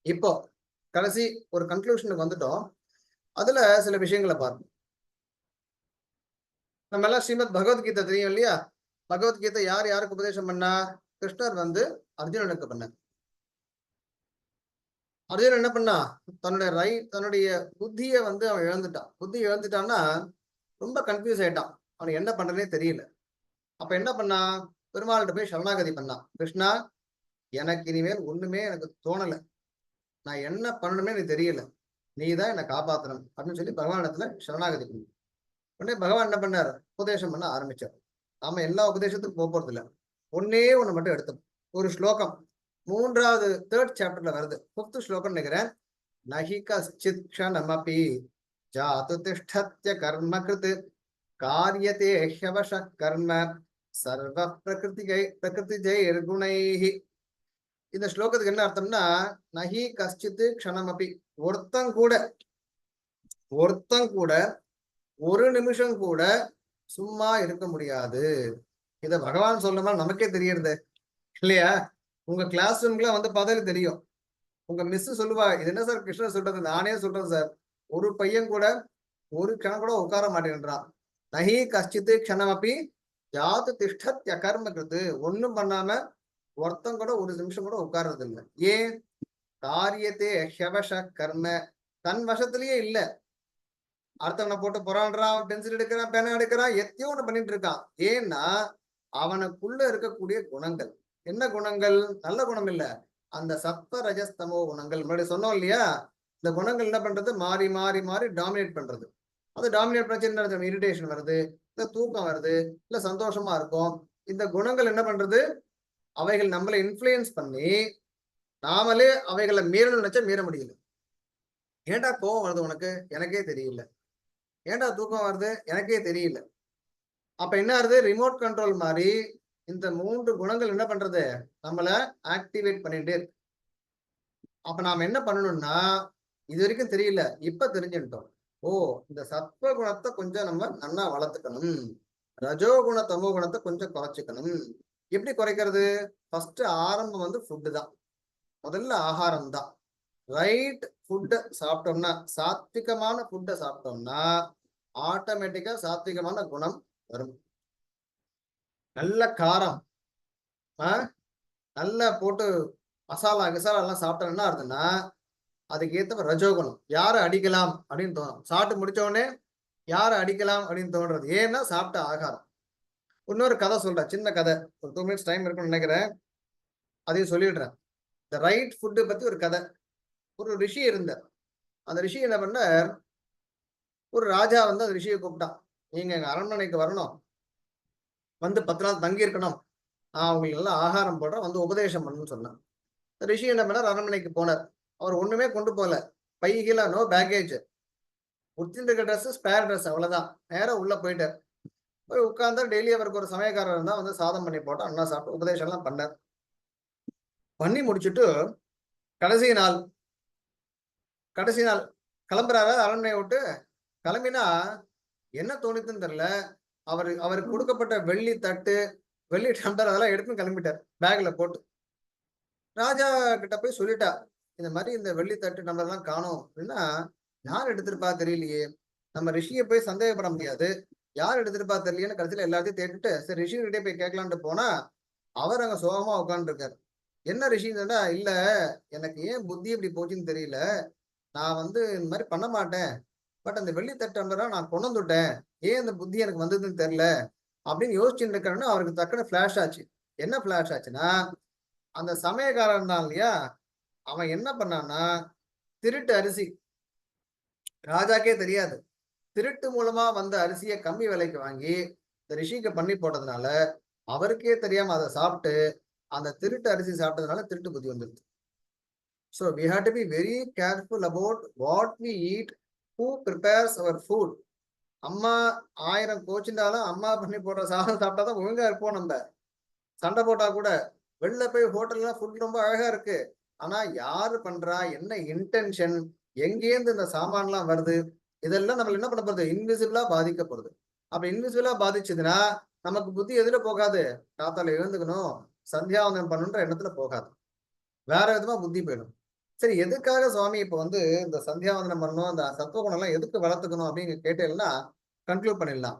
இப்போ கடைசி ஒரு கன்க்ளூஷனுக்கு வந்துட்டோம். அதுல சில விஷயங்களை பார்ப்போம். நம்ம எல்லாம் ஸ்ரீமத் பகவத்கீதை தெரியும் இல்லையா? பகவத்கீதை யார் யாருக்கு உபதேசம் பண்ணா? கிருஷ்ணர் வந்து அர்ஜுனனுக்கு பண்ணார். அர்ஜுனன் என்ன பண்ணா? தன்னுடைய புத்தியை வந்து அவன் இழந்துட்டான். புத்தி இழந்துட்டான்னா ரொம்ப கன்ஃபியூஸ் ஆயிட்டான். அவனுக்கு என்ன பண்றதே தெரியல. அப்ப என்ன பண்ணா? பெருமாள்கிட்ட போய் சரணாகதி பண்ணான். கிருஷ்ணா, எனக்கு இனிமேல் ஒண்ணுமே எனக்கு தோணல, நான் என்ன பண்ணணுமே எனக்கு தெரியல, நீதான் என்னை காப்பாத்தணும் அப்படின்னு சொல்லி பகவானிடத்துல சரணாகதி பண்ணு. உடனே பகவான் என்ன பண்ணார்? உபதேசம் பண்ண ஆரம்பிச்சார். நாம எல்லா உபதேசத்துக்கும் போறது இல்லை, ஒன்னே ஒண்ணு மட்டும் எடுத்தோம். ஒரு ஸ்லோகம் 3rd சாப்டர்ல வருது, 5th ஸ்லோகம் நினைக்கிறேன். நஹி கஷ்சித் க்ஷணமபி ஜாது திஷ்டத்ய கர்ம கிருத் காரியதே ஹ்யவஷ கர்ம சர்வ பிரகிருதி ஜெய் குணைஹி. இந்த ஸ்லோகத்துக்கு என்ன அர்த்தம்னா, நஹி கஷ்சித் க்ஷணமபி, ஒருத்தன் கூட ஒரு நிமிஷம் கூட சும்மா இருக்க முடியாது. இத பகவான் சொல்லுமா நமக்கே தெரியறது இல்லையா? உங்க கிளாஸ் ரூம்ல வந்து பார்த்தாலே தெரியும். உங்க மிஸ் சொல்லுவா, இது என்ன சார் கிருஷ்ணர் சொல்றது? நானே சொல்றேன் சார், ஒரு பையன் கூட ஒரு க்ஷணம் கூட உட்கார மாட்டேன்றான். நஹி கஷ்டித்து க்ஷணமபி ஜாது திஷ்டத்ய கர்ம கிருத், ஒண்ணும் பண்ணாம ஒருத்தம் கூட ஒரு நிமிஷம் கூட உட்கார்றது இல்லை. ஏன்? காரியத்தே ஹ்யவஷ கர்ம, தன் வசத்திலேயே இல்ல. அடுத்தவனை போட்டு புறாடுறான், பென்சில் எடுக்கிறான், பேனா எடுக்கிறான், எத்தையோ ஒண்ணு பண்ணிட்டு இருக்கான். ஏன்னா அவனுக்குள்ள இருக்கக்கூடிய குணங்கள் என்ன குணங்கள்? நல்ல குணம் இல்ல, அந்த சத்வ ரஜஸ்தமோ குணங்கள். முன்னாடி சொன்னோம் இல்லையா? இந்த குணங்கள் என்ன பண்றது? மாறி மாறி மாறி டாமினேட் பண்றது. அது டாமினேட் பண்ண இரிட்டேஷன் வருது, இல்ல தூக்கம் வருது, இல்ல சந்தோஷமா இருக்கும். இந்த குணங்கள் என்ன பண்றது? அவைகள் நம்மளை இன்ஃப்ளூயன்ஸ் பண்ணி நாமளே அவைகளை மீறணும்னு நினைச்சா மீற முடியல. ஏன்டா கோவம் வருது உனக்கு? எனக்கே தெரியல. ஏன்டா தூக்கம் வருது? எனக்கே தெரியல. அப்ப என்ன ஆகுது? ரிமோட் கண்ட்ரோல் மாதிரி இந்த 3 குணங்கள் என்ன பண்றது? நம்மள ஆக்டிவேட் பண்ணிட்டே இருக்கு. அப்ப நாம என்ன பண்ணணும்னா, இது வரைக்கும் தெரியல, இப்ப தெரிஞ்சுட்டோம். ஓ, இந்த சத்வ குணத்தை கொஞ்சம் நம்ம நல்லா வளர்த்துக்கணும், ரஜோ குண தமோ குணத்தை கொஞ்சம் குறைச்சிக்கணும். எப்படி குறைக்கிறது? ஃபர்ஸ்ட் ஆரம்பம் வந்து ஃபுட்டு தான். முதல்ல ஆகாரம் தான். ரைட் ஃபுட்டை சாப்பிட்டோம்னா, சாத்விகமான ஃபுட்டை சாப்பிட்டோம்னா ஆட்டோமேட்டிக்கா சாத்விகமான குணம் வரும். நல்ல காரம் நல்லா போட்டு மசாலா எல்லாம் சாப்பிட்டோம்னா இருந்ததுன்னா அதுக்கு ஏத்த ரஜோகுணம். யாரை அடிக்கலாம் அப்படின்னு தோணும். சாப்பிட்டு முடிச்ச உடனே யாரை அடிக்கலாம் அப்படின்னு தோன்றது. ஏன்னா சாப்பிட்ட ஆகாரம். இன்னொரு கதை சொல்றேன், சின்ன கதை, ஒரு 2 minutes டைம் இருக்குன்னு நினைக்கிறேன், அதையும் சொல்லிடுறேன். இந்த ரைட் ஃபுட்டு பத்தி ஒரு கதை. ஒரு ரிஷி இருந்தார். அந்த ரிஷி என்ன பண்ண, ஒரு ராஜா வந்து அந்த ரிஷியை கூப்பிட்டான். நீங்க எங்க அரண்மனைக்கு வரணும், வந்து 10 நாள் தங்கி இருக்கணும், நான் உங்களுக்கு எல்லாம் ஆகாரம் போடுறேன், வந்து உபதேசம் பண்ணணும்னு சொன்னேன். ரிஷி என்ன பண்ணார்? அரண்மனைக்கு போனார். அவர் ஒண்ணுமே கொண்டு போகல, பைகில நோ பேக்கேஜ், உடுத்திருக்க ட்ரெஸ் ஸ்பேர் ட்ரெஸ், அவ்வளவுதான். நேரம் உள்ள போயிட்டார். போய் உட்கார்ந்தா டெய்லி அவருக்கு ஒரு சமயக்காரர் இருந்தா வந்து சாதம் பண்ணி போட்டா அண்ணா சாப்பிட்டு உபதேசம் எல்லாம் பண்ணார். பண்ணி முடிச்சுட்டு கடைசி நாள் கிளம்புறாரு அரண்மனையை விட்டு. கிளம்பினா என்ன தோணித்துன்னு தெரியல, அவருக்கு கொடுக்கப்பட்ட வெள்ளி தட்டு, வெள்ளி டம்ளர் அதெல்லாம் எடுத்து கிளம்பிட்டார் பேக்ல போட்டு. ராஜா கிட்ட போய் சொல்லிட்டா, இந்த மாதிரி இந்த வெள்ளி தட்டு டம்ளர் எல்லாம் காணோம் அப்படின்னா, யார் எடுத்திருப்பா தெரியலையே, நம்ம ரிஷியை போய் சந்தேகப்பட முடியாது, யார் எடுத்திருப்பா தெரியலையேன்னு கடைசியில எல்லாத்தையும் தேடிட்டு சரி ரிஷி கிட்டே போய் கேட்கலான்ட்டு போனா அவர் அங்க சோகமா உட்கார்ந்து இருக்காரு. என்ன ரிஷின்னு சொன்னா, இல்ல எனக்கு ஏன் புத்தி இப்படி போச்சுன்னு தெரியல, நான் வந்து இந்த மாதிரி பண்ண மாட்டேன், பட் அந்த வெள்ளி தட்டு டம்ளரா நான் கொண்டு வந்துட்டேன், ஏன் இந்த புத்தி எனக்கு வந்ததுன்னு தெரியல, அப்படின்னு யோசிச்சுட்டு இருக்கிறேன்னா அவருக்கு டக்குன்னு ஃபிளாஷ் ஆச்சு. என்ன ஃபிளாஷ் ஆச்சுன்னா, அந்த சமயக்காரன் தான் இல்லையா, அவன் என்ன பண்ணான்னா திருட்டு அரிசி, ராஜாக்கே தெரியாது, திருட்டு மூலமா வந்த அரிசியை கம்மி விலைக்கு வாங்கி இந்த ரிஷிக்கு பண்ணி போட்டதுனால அவருக்கே தெரியாம அதை சாப்பிட்டு அந்த திருட்டு அரிசி சாப்பிட்டதுனால திருட்டு புத்தி வந்துருது. So we have to be very careful about what we eat, who prepares our food. அம்மா 1000 கோச்சிருந்தாலும் அம்மா பண்ணி போடுற சாதம் சாப்பிட்டாதான் ஒழுங்கா இருப்போம். நம்ம சண்டை போட்டா கூட வெளில போய் ஹோட்டல்லாம் ஃபுட் ரொம்ப அழகா இருக்கு, ஆனா யாரு பண்றா, என்ன இன்டென்ஷன், எங்கேருந்து இந்த சாமான்லாம் வருது, இதெல்லாம் நம்ம என்ன பண்ண போறது, இன்விசிபிளா பாதிக்கப்படுது. அப்ப இன்விசிபிளா பாதிச்சதுன்னா நமக்கு புத்தி எதுல போகாது, காத்தால எழுந்துக்கணும் சந்தியாவந்தனம் பண்ணுன்ற எண்ணத்துல போகாது, வேற விதமா புத்தி போயிடும். சரி, எதுக்காக சுவாமி இப்ப வந்து இந்த சந்தியாவந்தனம் பண்ணணும், இந்த சத்துவகுணம் எல்லாம் எதுக்கு வளர்த்துக்கணும் அப்படின்னு கேட்டேன்னா கன்க்ளூட் பண்ணிடலாம்.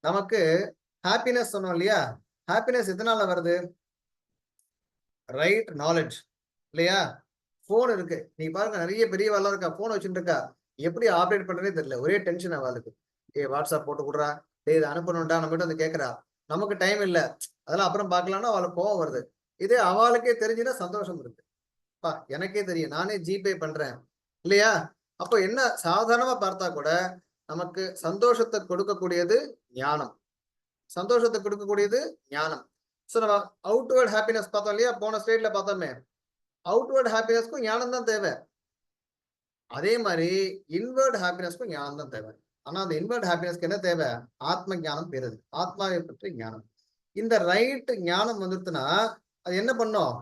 நமக்கு ஹாப்பினஸ் சொன்னோம் இல்லையா, ஹாப்பினஸ் எதனால வருது, ரைட் நாலேஜ் இல்லையா. போன் இருக்கு, நீ பாருங்க நிறைய பெரியவாள்லாம் இருக்கா, போன் வச்சுட்டு இருக்கா, எப்படி ஆப்ரேட் பண்றதே தெரியல, ஒரே டென்ஷன் அவளுக்கு. வாட்ஸ்அப் போட்டு கொடுறா, இதை அனுப்பணும்டா, நம்மகிட்ட வந்து கேட்கறா, நமக்கு டைம் இல்லை, அதெல்லாம் அப்புறம் பார்க்கலாம்னா அவளுக்கு கோவம் வருது. இதே அவளுக்கே தெரிஞ்சுன்னா சந்தோஷம் இருக்கு, பா எனக்கே தெரியும் நானே ஜிபே பண்றேன் இல்லையா. அப்போ என்ன, சாதாரணமா பார்த்தா கூட நமக்கு சந்தோஷத்தை கொடுக்கக்கூடியது ஞானம், சந்தோஷத்தை கொடுக்கக்கூடியது ஞானம். ஸோ நம்ம அவுட்வேர்ட் ஹாப்பினஸ் பார்த்தோம் இல்லையா, போன ஸ்லைட்ல பார்த்தோமே, அவுட்வேர்ட் ஹாப்பினஸ்க்கும் ஞானம் தான் தேவை, அதே மாதிரி இன்வர்ட் ஹாப்பினஸ்க்கும் ஞானம் தான் தேவை. ஆனா அந்த இன்வர்ட் ஹாப்பினஸ்க்கு என்ன தேவை, ஆத்ம ஞானம் பெறுது, ஆத்மாவை பற்றி ஞானம். இந்த ரைட் ஞானம் வந்துருச்சுன்னா அது என்ன பண்ணும்,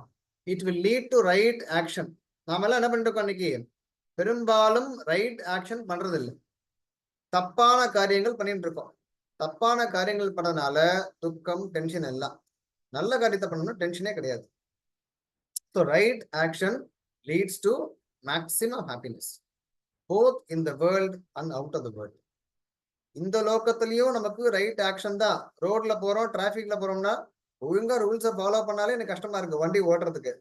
it will lead to right action. நாம எல்லாம் என்ன பண்ணிட்டு இருக்கோம் இன்னைக்கு, பெரும்பாலும் ரைட் ஆக்ஷன் பண்றது இல்லை, தப்பான காரியங்கள் பண்ணிட்டு இருக்கோம். தப்பான காரியங்கள் பண்ணதுனால துக்கம், டென்ஷன் எல்லாம். நல்ல காரியத்தை பண்ணணும் டென்ஷனே கிடையாது. So right action leads to maximum happiness both in the world and out of the world. இந்த லோக்கத்திலையும் நமக்கு ரைட் ஆக்ஷன் தான். ரோட்ல போறோம், டிராபிக்ல போறோம்னா ஒழுங்கா ரூல்ஸை ஃபாலோ பண்ணாலே எனக்கு கஷ்டமா இருக்கு வண்டி ஓட்டுறதுக்கு,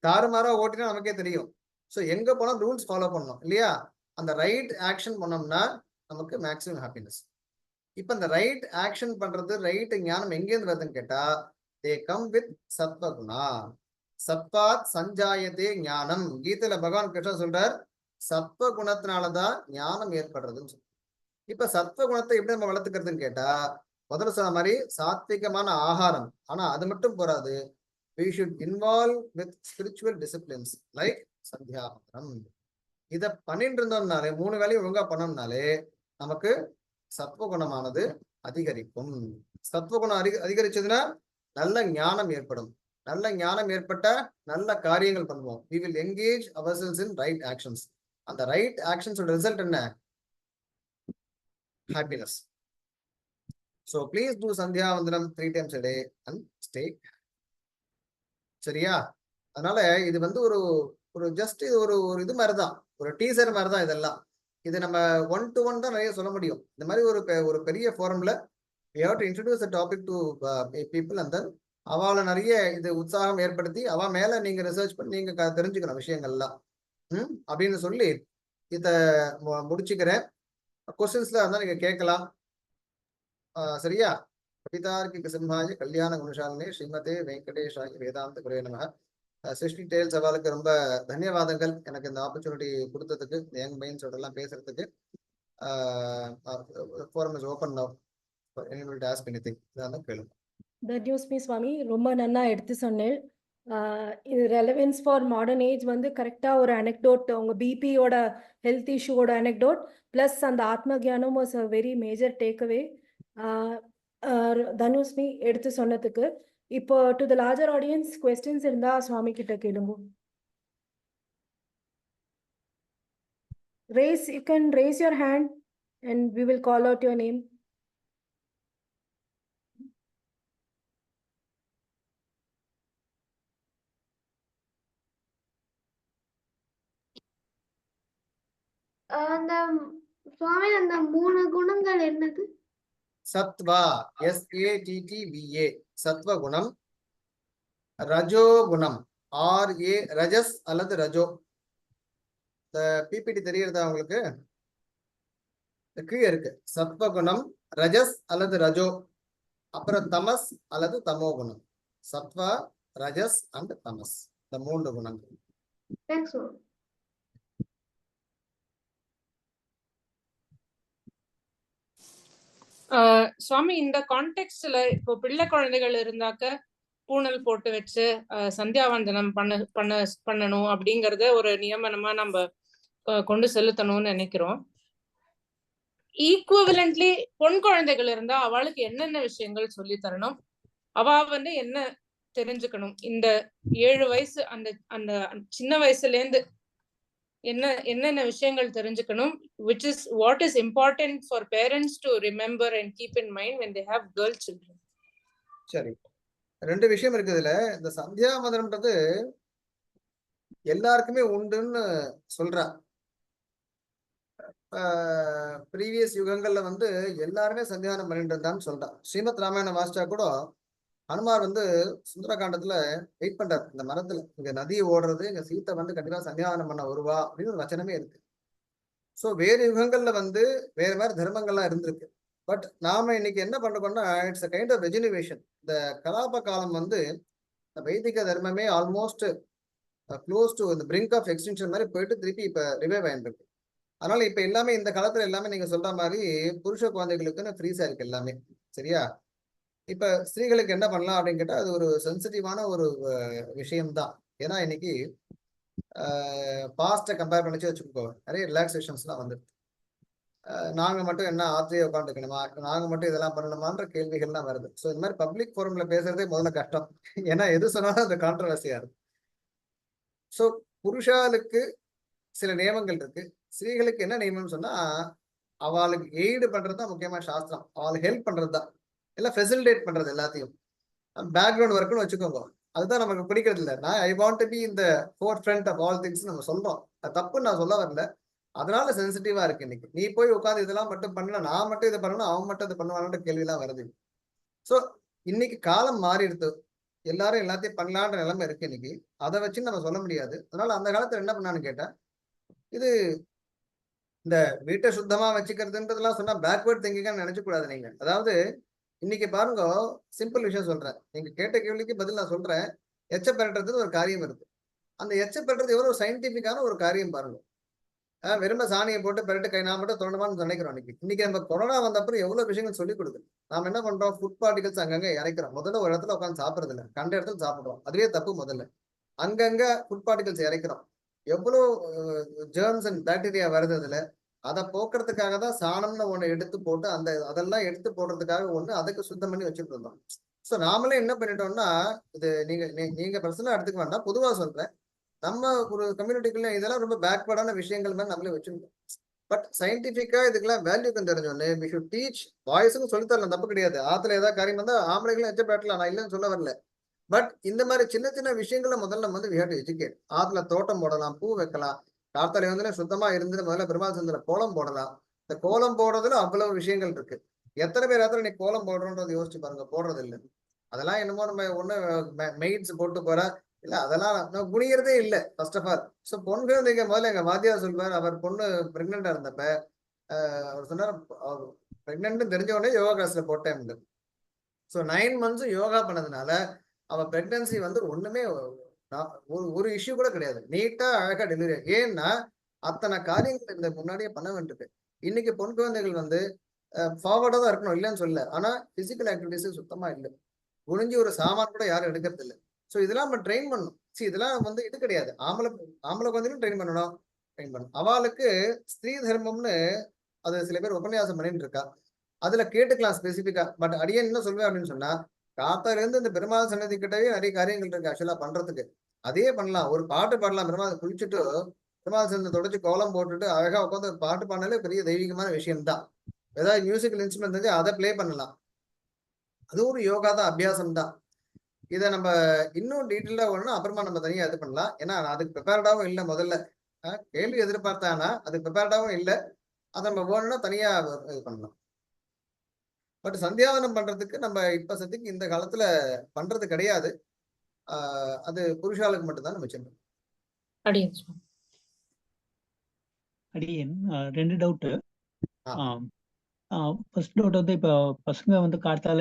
தாறுமாறா ஓட்டினா நமக்கே தெரியும். ஸோ எங்க போனா ரூல்ஸ் ஃபாலோ பண்ணணும் இல்லையா, அந்த ரைட் ஆக்ஷன் பண்ணோம்னா நமக்கு மேக்சிமம் ஹாப்பினஸ். இப்ப இந்த ரைட் ஆக்ஷன் பண்றது, ரைட் ஞானம் எங்கேருந்து வருதுன்னு கேட்டா, தே கம் வித் சத்வகுணா, சத்வாத் சஞ்சாயத்தே ஞானம். கீதையில பகவான் கிருஷ்ணன் சொல்றார், சத்வ குணத்தினாலதான் ஞானம் ஏற்படுறதுன்னு சொல்லி. இப்ப சத்வ குணத்தை எப்படி நம்ம வளர்த்துக்கிறதுன்னு கேட்டா, முதல்ல சொன்ன மாதிரி சாத்விகமான ஆகாரம், ஆனா அது மட்டும் போராது, we should involve with spiritual disciplines like சந்தியாவந்தனம். இத பண்ணிட்டு இருந்தோம்னாலே, 3 வேலையும் ஒழுங்கா பண்ணோம்னாலே நமக்கு சத்வகுணமானது அதிகரிக்கும். சத்வகுணம் அதிகரிச்சதுன்னா நல்ல ஞானம் ஏற்படும், நல்ல ஞானம் ஏற்பட்ட நல்ல காரியங்கள் பண்ணுவோம். we will engage ourselves in right actions. அந்த ரைட் ஆக்ஷன்ஸ் ரிசல்ட் என்ன, happiness. So please do Sandhyavandanam 3 times a day and stay. சரியா. அதனால இது வந்து ஒரு ஒரு ஜஸ்ட் ஒரு இது மாதிரிதான், ஒரு டீசர் மாதிரிதான் இதெல்லாம். இது நம்ம 1-to-1 தான் நிறைய சொல்ல முடியும். இந்த மாதிரி ஒரு பெரிய ஃபோரம்ல we have to introduce the topic to people and then அவளை நிறைய இது உற்சாகம் ஏற்படுத்தி அவ மேல நீங்க ரிசர்ச் பண்ணி நீங்க தெரிஞ்சுக்கணும் விஷயங்கள்லாம் அப்படின்னு சொல்லி இத முடிச்சுக்கிறேன். கொஸ்டின்ஸ்ல இருந்தா நீங்க கேட்கலாம். சரியா. கவிதார்க்கிக சிம்ஹாய கல்யாண குணசாலினே ஸ்ரீமதே வெங்கடேஷாய வேதாந்த குரவே நமஹ. சிருஷ்டி டேல்ஸ் அவளுக்கு ரொம்ப தன்யவாதங்கள், எனக்கு இந்த ஆப்பர்ச்சுனிட்டி கொடுத்ததுக்கு, இந்த யங் மைண்ட்ஸோட எல்லாம் பேசுறதுக்கு. Forum is open now for anybody to ask anything. இதான் கேளுங்க. தட் நியூஸ் மீ சுவாமி, ரொம்ப நல்லா எடுத்து சொன்னேன். இது ரெலவென்ஸ் ஃபார் மாடர்ன் ஏஜ் வந்து கரெக்டாக ஒரு அனெக்டோட், உங்கள் பிபியோட ஹெல்த் இஷ்யூவோட அனெக்டோட் ப்ளஸ் அந்த atma jnanam was a very major takeaway. தனுஷ்மி எடுத்து சொன்னதுக்கு. இப்போ to the larger audience questions இருந்தா சுவாமி கிட்ட கேளுங்க. You can raise your hand and we will call out your name. அந்த சுவாமி, அந்த 3 குணங்கள் என்னது? சத்வா, SATTVA, சத்வ குணம். ரஜோ குணம், RA, ரஜஸ் அல்லது ரஜோ. இந்த பிபிடி தெரியறதா உங்களுக்கு, கீழே இருக்கு. சத்வ குணம், ரஜஸ் அல்லது ரஜோ. அப்புறம் தமஸ் அல்லது தமோ குணம். சத்வா, ரஜஸ் அண்ட் தமஸ், இந்த 3 குணங்கள். தேங்க்ஸ் சுவாமி. சுவாமி, இந்த கான்டெக்ட்ல இப்போ பிள்ளை குழந்தைகள் இருந்தாக்க பூணல் போட்டு வச்சு சந்தியாவந்தனம் பண்ணணும் அப்படிங்கறத ஒரு நியமனமா நம்ம கொண்டு செலுத்தணும்னு நினைக்கிறோம். ஈக்குவலன்ட்லி பொன் குழந்தைகள் இருந்தா அவளுக்கு என்னென்ன விஷயங்கள் சொல்லி தரணும், அவ வந்து என்ன தெரிஞ்சுக்கணும்? இந்த 7 வயசு அந்த அந்த சின்ன வயசுல இருந்து என்னென்ன விஷயங்கள் தெரிஞ்சுக்கணும், which is what is important for parents to remember and keep in mind when they have girl children? சரி, 2 விஷயம் இருக்குது இதுல. இந்த சந்தியாவந்தனம்ன்றது எல்லாருக்குமே உண்டுன்னு சொல்றா. ப்ரீவியஸ் யுகங்கள்ல வந்து எல்லாருமே சந்தியாவனம் பண்ணிட்டு இருந்தான்னு சொல்றா. ஸ்ரீமத் ராமாயண வாசிச்சா கூட ஹனுமார் வந்து சுந்தரகாண்டத்துல வெயிட் பண்றாரு இந்த மரத்துல, இங்க நதி ஓடுறது, இங்க சீத்தை வந்து கண்டிப்பா சந்தியாவனம் பண்ண வருவா அப்படின்னு ஒரு வச்சனமே இருக்கு. ஸோ வேறு யுகங்கள்ல வந்து வேற வேற தர்மங்கள்லாம் இருந்திருக்கு. பட் நாம இன்னைக்கு என்ன பண்றோம்னா, இட்ஸ் அ கைண்ட் ஆஃப் ரெஜினிவேஷன். இந்த கலாப காலம் வந்து வைதிக தர்மமே ஆல்மோஸ்ட் க்ளோஸ் டு இந்த பிரிங்க் ஆஃப் எக்ஸ்டென்ஷன் மாதிரி போயிட்டு திருப்பி இப்ப ரிவைவ் ஆயிருக்கு. அதனால இப்ப எல்லாமே இந்த காலத்துல எல்லாமே நீங்க சொல்ற மாதிரி புருஷ குழந்தைகளுக்குன்னு ஃப்ரீஸா இருக்கு எல்லாமே. சரியா? இப்ப ஸ்திரீகளுக்கு என்ன பண்ணலாம் அப்படின்னு கேட்டா, அது ஒரு சென்சிட்டிவான ஒரு விஷயம்தான். ஏன்னா இன்னைக்கு பாஸ்ட்டை கம்பேர் பண்ணிச்சு வச்சுக்கோ, நிறைய ரிலாக்ஸேஷன்ஸ்லாம் வந்துருக்கு. நாங்க மட்டும் என்ன ஆத்திரியை உட்காந்துக்கணுமா, நாங்க மட்டும் இதெல்லாம் பண்ணணுமான்ற கேள்விகள்லாம் வருது. ஸோ இந்த மாதிரி பப்ளிக் ஃபோரம்ல பேசுறதே முதல்ல கஷ்டம். ஏன்னா எது சொன்னாலும் அது கான்ட்ரவர்சியா இருக்கு. ஸோ புருஷாளுக்கு சில நியமங்கள் இருக்கு, ஸ்திரீகளுக்கு என்ன நியமம்னு சொன்னா, அவளுக்கு எய்டு பண்றதுதான் முக்கியமா சாஸ்திரம். அவளுக்கு ஹெல்ப் பண்றதுதான், எல்லாம் ஃபெசிலிட்டேட் பண்றது எல்லாத்தையும். பேக்ரவுண்ட் ஒர்க்னு வச்சுக்கோங்க, அதுதான் நமக்கு பிடிக்கிறது இல்லை. நான் I want to be in the forefront of all things நம்ம சொல்றோம். அது தப்புன்னு நான் சொல்ல வரல. அதனால சென்சிட்டிவா இருக்கு இன்னைக்கு. நீ போய் உட்காந்து இதெல்லாம் மட்டும் பண்ணல, நான் மட்டும் இதை பண்ணணும், அவன் மட்டும் இதை பண்ணுவான்ற கேள்விலாம் வருது. ஸோ இன்னைக்கு காலம் மாறி இருக்கு, எல்லாரும் எல்லாத்தையும் பண்ணலான்ற நிலைமை இருக்கு இன்னைக்கு. அதை வச்சு நம்ம சொல்ல முடியாது. அதனால அந்த காலத்துல என்ன பண்ணான்னு கேட்டா, இது இந்த வீட்டை சுத்தமா வச்சுக்கிறதுன்றதுலாம் சொன்னா பேக்வேர்ட் திங்கிங்கா நினைச்சு கூடாது நீங்க. அதாவது இன்னைக்கு பாருங்க, சிம்பிள் விஷயம் சொல்றேன், நீங்க கேட்ட கேள்விக்கு பதில் நான் சொல்றேன். எச்ச பெறட்டுறது ஒரு காரியம் இருக்கு. அந்த எச்ச பெறட்டுறது எவ்வளவு சயின்டிபிக்கான ஒரு காரியம் பாருங்க. வெறும சாணியை போட்டு பெரட்டு கை நான் மட்டும் தோணுமான்னு நினைக்கிறோம். இன்னைக்கு நம்ம கொரோனா வந்த அப்புறம் எவ்வளவு விஷயங்கள் சொல்லிக் கொடுக்குது. நாம என்ன பண்றோம், ஃபுட் பார்ட்டிகல்ஸ் அங்கங்க இறக்கிறோம். முதல்ல ஒரு இடத்துல உட்காந்து சாப்பிடுறது இல்லை, கண்ட இடத்துல சாப்பிடுறோம். அதுவே தப்பு. முதல்ல அங்கங்க ஃபுட் பார்ட்டிகல்ஸ் இறக்கிறோம். எவ்வளவு ஜெர்ம்ஸ் அண்ட் பாக்டீரியா வருது அதுல. அதை போக்குறதுக்காக தான் சாணம்னு ஒண்ணு எடுத்து போட்டு அதெல்லாம் எடுத்து போடுறதுக்காக ஒண்ணு அதுக்கு சுத்தம் பண்ணி வச்சுட்டு இருந்தோம். ஸோ நாமளே என்ன பண்ணிட்டோம்னா, இது நீங்க பர்சனலா எடுத்துக்க வேண்டாம், பொதுவா சொல்றேன். நம்ம ஒரு கம்யூனிட்டிக்குள்ள இதெல்லாம் ரொம்ப பேக்வர்டான விஷயங்கள் மாதிரி நம்மளே வச்சிருக்கோம். பட் சயின்டிபிக்கா இதுக்கெல்லாம் வேல்யூக்கும் தெரிஞ்சோன்னு வி ஷுட் டீச். பாய்ஸுக்கும் சொல்லித்தரலாம், தப்பு கிடையாது. ஆத்துல ஏதாவது காரியம் வந்தா ஆம்பளைகளும் எச்ச பேட்டலாம், நான் இல்லைன்னு சொல்ல வரல. பட் இந்த மாதிரி சின்ன சின்ன விஷயங்களை முதல்ல நம்ம வந்து வி ஹேவ் டு எஜுகேட். ஆத்துல தோட்டம் போடலாம், பூ வைக்கலாம், காத்தால வந்து சுத்தமா இருந்து முதல்ல பெருமாள் சந்திர கோலம் போடலாம். இந்த கோலம் போடுறதுல அவ்வளவு விஷயங்கள் இருக்கு. எத்தனை பேர் ஆத்துல நீ கோலம் போடுறோன்றது யோசிச்சு பாருங்க, போடுறது இல்லை. அதெல்லாம் என்னமோ நம்ம ஒண்ணு மெய்ட்ஸ் போட்டு போற இல்ல, அதெல்லாம் நான் குனியறதே இல்லை ஃபர்ஸ்ட் ஆஃப் ஆல். ஸோ பொண்கள் நீங்க முதல்ல எங்க வாத்தியார் சொல்வார், அவர் பொண்ணு பிரெக்னெண்டா இருந்தப்ப அவர் சொன்னார், பிரெக்னென்ட் தெரிஞ்ச உடனே யோகா கிளாஸ்ல போட்டேன். ஸோ 9 months யோகா பண்ணதுனால அவ பிரெக்னன்சி வந்து ஒண்ணுமே ஒரு இஷ்யூ கூட கிடையாது, நீட்டா அழகா டெலிவரி. ஏன்னா அத்தனை காரியங்கள் இந்த முன்னாடியே பண்ண வேண்டியிருக்கு. இன்னைக்கு பொன் குழந்தைகள் வந்து ஃபார்வர்டா தான் இருக்கணும், இல்லைன்னு சொல்ல. ஆனா பிசிக்கல் ஆக்டிவிட்டிஸ் சுத்தமா இல்லை. குனிஞ்சு ஒரு சாமான் கூட யாரும் எடுக்கிறது இல்லை. ஸோ இதெல்லாம் நம்ம ட்ரெயின் பண்ணணும். இதெல்லாம் வந்து இது கிடையாது, ஆம்பளை குழந்தைகளும் ட்ரெயின் பண்ணணும். அவளுக்கு ஸ்திரீ தர்மம்னு அது சில பேர் உபன்யாசம் பண்ணிட்டு இருக்கா, அதுல கேட்டுக்கலாம் ஸ்பெசிபிக்கா. பட் அடியேன் என்ன சொல்வேன் அப்படின்னு சொன்னா, காத்தால இருந்து இந்த பெருமாள் சன்னதி கிட்டவே நிறைய காரியங்கள் இருக்கு ஆக்சுவலா பண்றதுக்கு. அதே பண்ணலாம், ஒரு பாட்டு பாடலாம். பெருமாள் குளிச்சுட்டு பெருமாள் சன்னதி தொடச்சு கோலம் போட்டுட்டு அழகா உட்காந்து ஒரு பாட்டு பாடினாலே பெரிய தெய்வீகமான விஷயம் தான். ஏதாவது மியூசிக்கல் இன்ஸ்ட்ருமெண்ட் வந்து அதை பிளே பண்ணலாம், அது ஒரு யோகா தான், அபியாசம் தான். இதை நம்ம இன்னும் டீட்டெயிலா வேணும்னா அப்புறமா நம்ம தனியா இது பண்ணலாம். ஏன்னா அதுக்கு ப்ரிப்பேர்டாவும் இல்லை. முதல்ல கேள்வி எதிர்பார்த்தானா அதுக்கு ப்ரிப்பேர்டாவும் இல்லை. அதை நம்ம வேணும்னா தனியா இது பண்ணலாம். பட் சந்தியாவனம் பண்றதுக்கு நம்ம இப்ப சத்திக்கு இந்த காலத்துல பண்றது கிடையாது. அது புருஷாளுக்கு மட்டும்தான் நம்ம செய்யணும். அடியேன் 2 டவுட். ஃபர்ஸ்ட் டவுட் வந்து இப்போ பசங்க வந்து காத்தால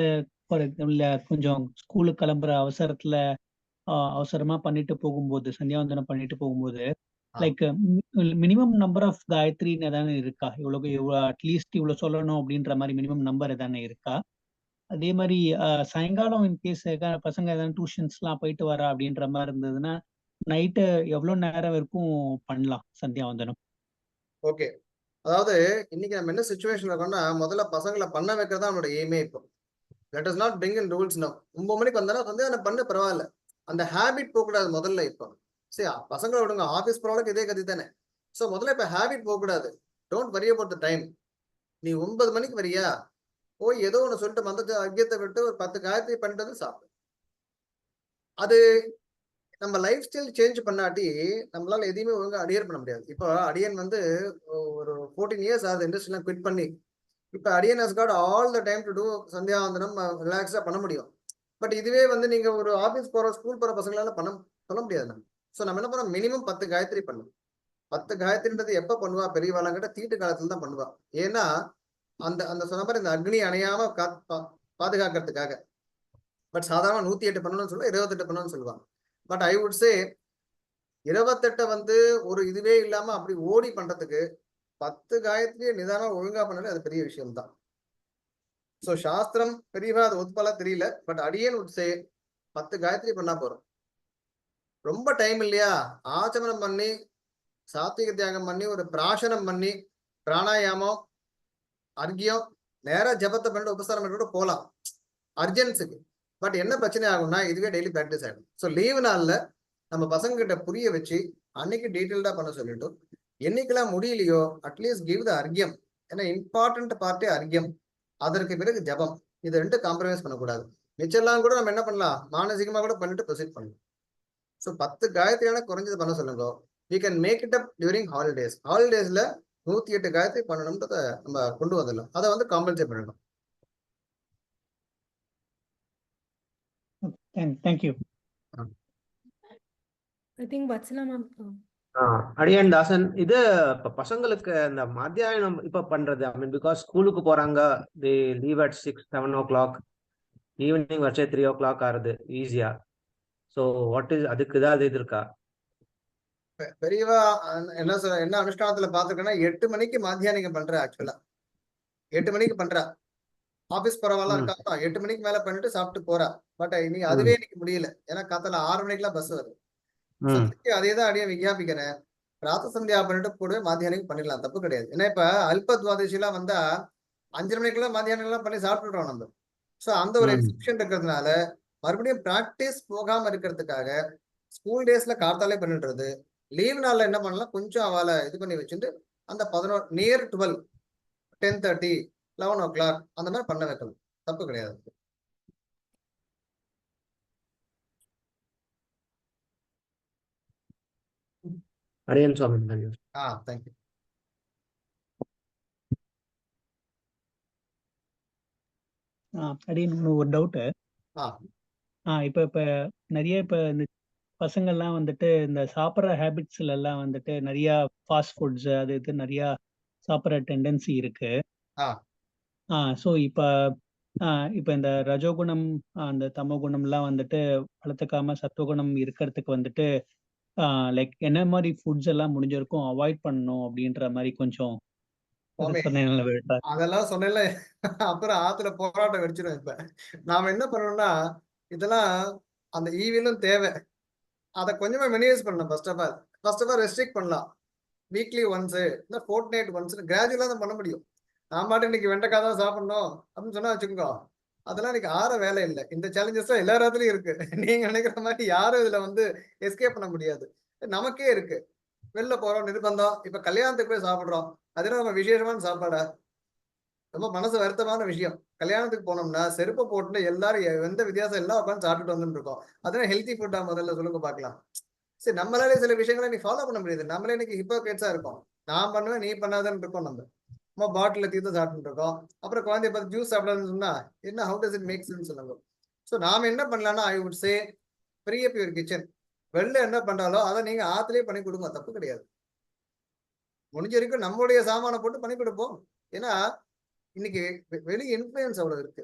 இல்ல கொஞ்சம் ஸ்கூலுக்கு கிளம்புற அவசரத்துல அவசரமா பண்ணிட்டு போகும்போது சந்தியாவந்தனம் பண்ணிட்டு போகும்போது லைக் மினிமம் நம்பர் ஆஃப் காயத்ரின்னு ஏதாவது இருக்கா? இவ்வளவு அட்லீஸ்ட் இவ்வளவு சொல்லணும் அப்படின்ற மாதிரி மினிமம் நம்பர் ஏதானே இருக்கா? அதே மாதிரி சாயங்காலம் இன்கேஸ் பசங்க ஏதாவது டியூஷன்ஸ்லாம் போயிட்டு வரா அப்படின்ற மாதிரி இருந்ததுன்னா நைட்டு எவ்வளவு நேரம் வரைக்கும் பண்ணலாம் சந்தியாவந்தனம்? ஓகே, அதாவது இன்னைக்கு நம்ம என்ன சுச்சுவேஷன் இருக்கோம்னா, முதல்ல பசங்களை பண்ண வைக்கிறதா நம்மளோட எய்மே. இப்போ let us not bring in rules no. 9 மணிக்கு வந்தாலும் வந்து அதை பண்ண பரவாயில்ல, அந்த ஹேபிட் போகக்கூடாது முதல்ல. இப்போ சரி, பசங்களை விடுங்க, ஆஃபீஸ் போறவங்களுக்கு இதே கதி தானே. ஸோ முதல்ல இப்போ ஹேபிட் போகக்கூடாது. Don't worry about the time. நீ 9 மணிக்கு வரியா, போய் ஏதோ ஒன்று சொல்லிட்டு மந்த அக்கியத்தை விட்டு ஒரு 10 காயத்ரி பண்ணிட்டு வந்து சாப்பிடு. அது நம்ம லைஃப் ஸ்டைல் சேஞ்ச் பண்ணாட்டி நம்மளால எதையுமே ஒழுங்கா அடியர் பண்ண முடியாது. இப்போ அடியன் வந்து ஒரு 14 இயர்ஸ் ஆகுது இண்டஸ்ட்ரியெலாம் குவிட் பண்ணி. இப்போ அடியன் has got all the time to do Sandhyavandanam, ரிலாக்ஸாக பண்ண முடியும். பட் இதுவே வந்து நீங்க ஒரு ஆஃபீஸ் போற ஸ்கூல் போற பசங்களால சொல்ல முடியாது நம்ம. ஸோ நம்ம என்ன பண்ணோம், மினிமம் 10 காயத்ரி பண்ணும். 10 காயத்ரின்றது எப்போ பண்ணுவா, பெரியவாளங்கிட்ட தீட்டு காலத்துல தான் பண்ணுவா. ஏன்னா அந்த அந்த சொன்ன மாதிரி இந்த அக்னி அணையாம பாதுகாக்கிறதுக்காக. பட் சாதாரண 108 பண்ணணும்னு சொல்லுவா, 28 பண்ணணும்னு சொல்லுவாங்க. பட் ஐ வுட் சே 28 வந்து ஒரு இதுவே இல்லாம அப்படி ஓடி பண்றதுக்கு 10 காயத்ரியை நிதானம் ஒழுங்கா பண்ணாலே அது பெரிய விஷயம் தான். ஸோ சாஸ்திரம் பெரியவா அது ஒத்துப்பாலா தெரியல. பட் அடியன் வுட் சே 10 காயத்ரி பண்ணா போறோம். ரொம்ப டைம் இல்லையா, ஆச்சமனம் பண்ணி சாத்விக தியாகம் பண்ணி ஒரு பிராசனம் பண்ணி பிராணாயாமம் அர்க்கியம் நேரா ஜபத்தை பண்ணிட்டு உபசாரம் பண்ணிட்டு போகலாம் அர்ஜென்ஸுக்கு. பட் என்ன பிரச்சனை ஆகும்னா இதுவே டெய்லி ப்ராக்டிஸ் ஆகிடும். ஸோ லீவு நாளில் நம்ம பசங்க கிட்ட புரிய வச்சு அன்னைக்கு டீட்டெயில்டா பண்ண சொல்லிட்டு, என்னைக்கெல்லாம் முடியலையோ அட்லீஸ்ட் கிவ் த அர்க்கியம். ஏன்னா இம்பார்ட்டன்ட் பார்ட்டே அர்க்கியம். அதற்கு பிறகு ஜபம். இதை 2 காம்ப்ரமைஸ் பண்ணக்கூடாது. மிச்சம்லாம் கூட நம்ம என்ன பண்ணலாம், மானசீகமா கூட பண்ணிட்டு ப்ரொசீட் பண்ணலாம். ஸோ 10 காயத்ரியான குறைஞ்சது பண்ண சொல்லுங்க. we can make it up during holidays. ஹாலிடேஸ்ல 108 Gayatri பண்ணணும்ன்றத நம்ம கொண்டு வந்துடலாம். அதை வந்து காம்பன்சேட் பண்ணணும். Thank you. I think Vatsala ma'am. அடியன் தாசன், இது இப்ப பசங்களுக்கு இந்த மத்தியானம் இப்ப பண்றது, ஐ மீன் பிகாஸ் ஸ்கூலுக்கு போறாங்க, they leave at 6-7 o'clock, evening வச்சே 3 o'clock ஆறுது ஈஸியா. ஸோ வாட் இஸ் அதுக்கு ஏதாவது இது இருக்கா? பெரியவா என்ன அனுஷ்டானத்துல பாத்துருக்கேன்னா 8 மணிக்கு மாத்தியானிகம் பண்ற. ஆக்சுவலா 8 மணிக்கு பண்றா. ஆபீஸ் போறவாலாம் இருக்கா, 8 மணிக்கு மேல பண்ணிட்டு சாப்பிட்டு போறா. பட் இன்னைக்கு அதுவே இன்னைக்கு முடியல. ஏன்னா காத்தால 6 மணிக்கெல்லாம் பஸ் வருது. அதே தான் அடியே விஞ்ஞாபிக்கிறேன். பிராத்த சந்தியா பண்ணிட்டு கூட மாத்தியானிகம் பண்ணிடலாம், தப்பு கிடையாது. ஏன்னா இப்ப அல்ப துவாதசி எல்லாம் வந்தா 5 மணிக்குள்ள மாத்தியானிகம் எல்லாம் பண்ணி சாப்பிட்டுறோம் நம்ம. ஸோ அந்த ஒரு எக்ஸிபிஷன் இருக்கிறதுனால மறுபடியும் பிராக்டிஸ் போகாம இருக்கிறதுக்காக ஸ்கூல் டேஸ்ல காத்தாலே பண்ணிடுறது. லீவ் நாள்ல என்ன பண்ணலாம், கொஞ்சம் அவளை இது பண்ணி வச்சுட்டு அந்த 11 நியர் 12 10:30 11 o'clock அந்த மாதிரி பண்ண வைக்கணும், தப்பு கிடையாது. அரியன் சுவாமி, தேங்க்யூ. அடியன் ஒரு டவுட்டு. இப்ப நிறைய இந்த பசங்கள்லாம் வந்துட்டு இந்த சாப்பிட்ற ஹேபிட்ஸ்ல எல்லாம் வந்துட்டு நிறைய ஃபாஸ்ட் ஃபுட்ஸ் அது இது நிறைய சாப்பிட்ற டெண்டன்சி இருக்கு. ஸோ இப்ப இந்த ரஜோகுணம் அந்த தமோகுணம்லாம் வந்துட்டு வளர்த்துக்காம சத்துவகுணம் இருக்கிறதுக்கு வந்துட்டு லைக் என்ன மாதிரி ஃபுட்ஸ் எல்லாம் முடிஞ்சிருக்கும் அவாய்ட் பண்ணணும் அப்படின்ற மாதிரி கொஞ்சம் அதெல்லாம் சொன்னேன்ல, அப்புறம் ஆத்துல போராட்டம் வெடிச்சிடும். இப்ப நாம என்ன பண்ணணும்னா, இதெல்லாம் அந்த ஈவிலும் தேவை, அதை கொஞ்சமா மினிமைஸ் பண்ணணும். ஃபர்ஸ்ட் ஆஃப் ஆல் ரெஸ்ட்ரிக்ட் பண்ணலாம். வீக்லி ஒன்ஸ் இல்லை ஃபோர்ட்நைட் ஒன்ஸ் கிராஜுவலா தான் பண்ண முடியும். நான் பாட்டு இன்னைக்கு வெண்டைக்காய் தான் சாப்பிடணும் அப்படின்னு சொன்னா வச்சுக்கோங்க, அதெல்லாம் இன்னைக்கு ஆற வேலை இல்லை. இந்த சேலஞ்சஸ் தான் எல்லா இடத்துலயும் இருக்கு. நீங்க நினைக்கிற மாதிரி யாரும் இதுல வந்து எஸ்கேப் பண்ண முடியாது. நமக்கே இருக்கு. வெளில போறோம் நிர்பந்தம். இப்ப கல்யாணத்துக்கு போய் சாப்பிடுறோம், அதனால நம்ம விசேஷமான சாப்பாடா, ரொம்ப மனசு வருத்தமான விஷயம். கல்யாணத்துக்கு போனோம்னா செருப்பை போட்டு எல்லாரும் எந்த வித்தியாசம் எல்லாம் உட்காந்து சாப்பிட்டுட்டு வந்துட்டு இருக்கோம். அதெல்லாம் ஹெல்த்தி ஃபுட்டா முதல்ல சொல்லுங்க பார்க்கலாம். சரி, நம்மளாலே சில விஷயங்களை நீ ஃபாலோ பண்ண முடியுது. நம்மளே இன்னைக்கு ஹிப்போக்ரேட்ஸா இருக்கோம். நான் பண்ணுவேன் நீ பண்ணாதன்னு இருக்கோம். நம்ம பாட்டில தீர்த்து சாப்பிட்டு இருக்கோம். அப்புறம் குழந்தைய பார்த்து ஜூஸ் சாப்பிடாதுன்னு சொன்னா என்ன, how does it make sense சொல்லுங்க. ஸோ நாம என்ன பண்ணலாம்னா, I would say free up your kitchen. வெளில என்ன பண்றாலோ அதை நீங்க ஆத்துலயே பண்ணி கொடுங்க, தப்பு கிடையாது. முடிஞ்ச வரைக்கும் நம்மளுடைய சாமானை போட்டு பண்ணி கொடுப்போம். ஏன்னா இன்னைக்கு வெளி இன்ஃப்ளூயன்ஸ் அவ்வளவு இருக்கு.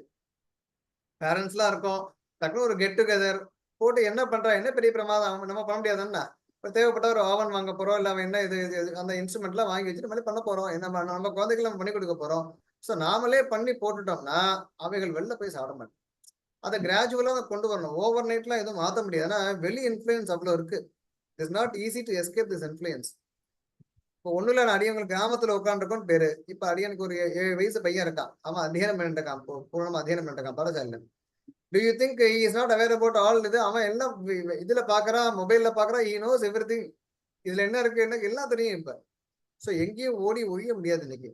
பேரண்ட்ஸ்லாம் இருக்கோம், டக்குனு ஒரு கெட் டுகெதர் போட்டு என்ன பண்றா, என்ன பெரிய பிரமாதம் நம்ம பண்ண முடியாதுன்னா, இப்போ தேவைப்பட்ட ஒரு ஓவன் வாங்க போறோம், இல்லை அவன் என்ன இது அந்த இன்ஸ்ட்ருமெண்ட்லாம் வாங்கி வச்சுட்டு மாதிரி பண்ண போறோம், என்ன நம்ம குழந்தைகள் நம்ம பண்ணி கொடுக்க போறோம். ஸோ நாமளே பண்ணி போட்டுட்டோம்னா அவைகள் வெளில போய் சாப்பிட மாட்டோம். அதை கிராஜுவலா கொண்டு வரணும். ஓவர் நைட்லாம் எதுவும் மாற்ற முடியாது. ஏன்னா வெளி இன்ஃப்ளூயன்ஸ் அவ்வளோ இருக்கு. It is not easy to escape this influence. இப்போ ஒன்றும் இல்லை, அடியவங்களுக்கு கிராமத்தில் உட்காந்துருக்கோன்னு பேரு. இப்போ அடியனுக்கு ஒரு 7 வயசு பையன் இருக்கான், அவன் அத்தியானம் பண்ணிட்டு இருக்கான், பூர்ணமா அத்தியானம் பண்ணிட்டு இருக்கான் பாடசாலையில். Do you think he is not aware about all இது? அவன் எல்லாம் இதுல பாக்குறான், மொபைல்ல பாக்குறான், he knows everything. இதுல என்ன இருக்கு, என்ன எல்லாம் தெரியும் இப்ப. ஸோ எங்கேயும் ஓடி ஒழிய முடியாது இன்னைக்கு.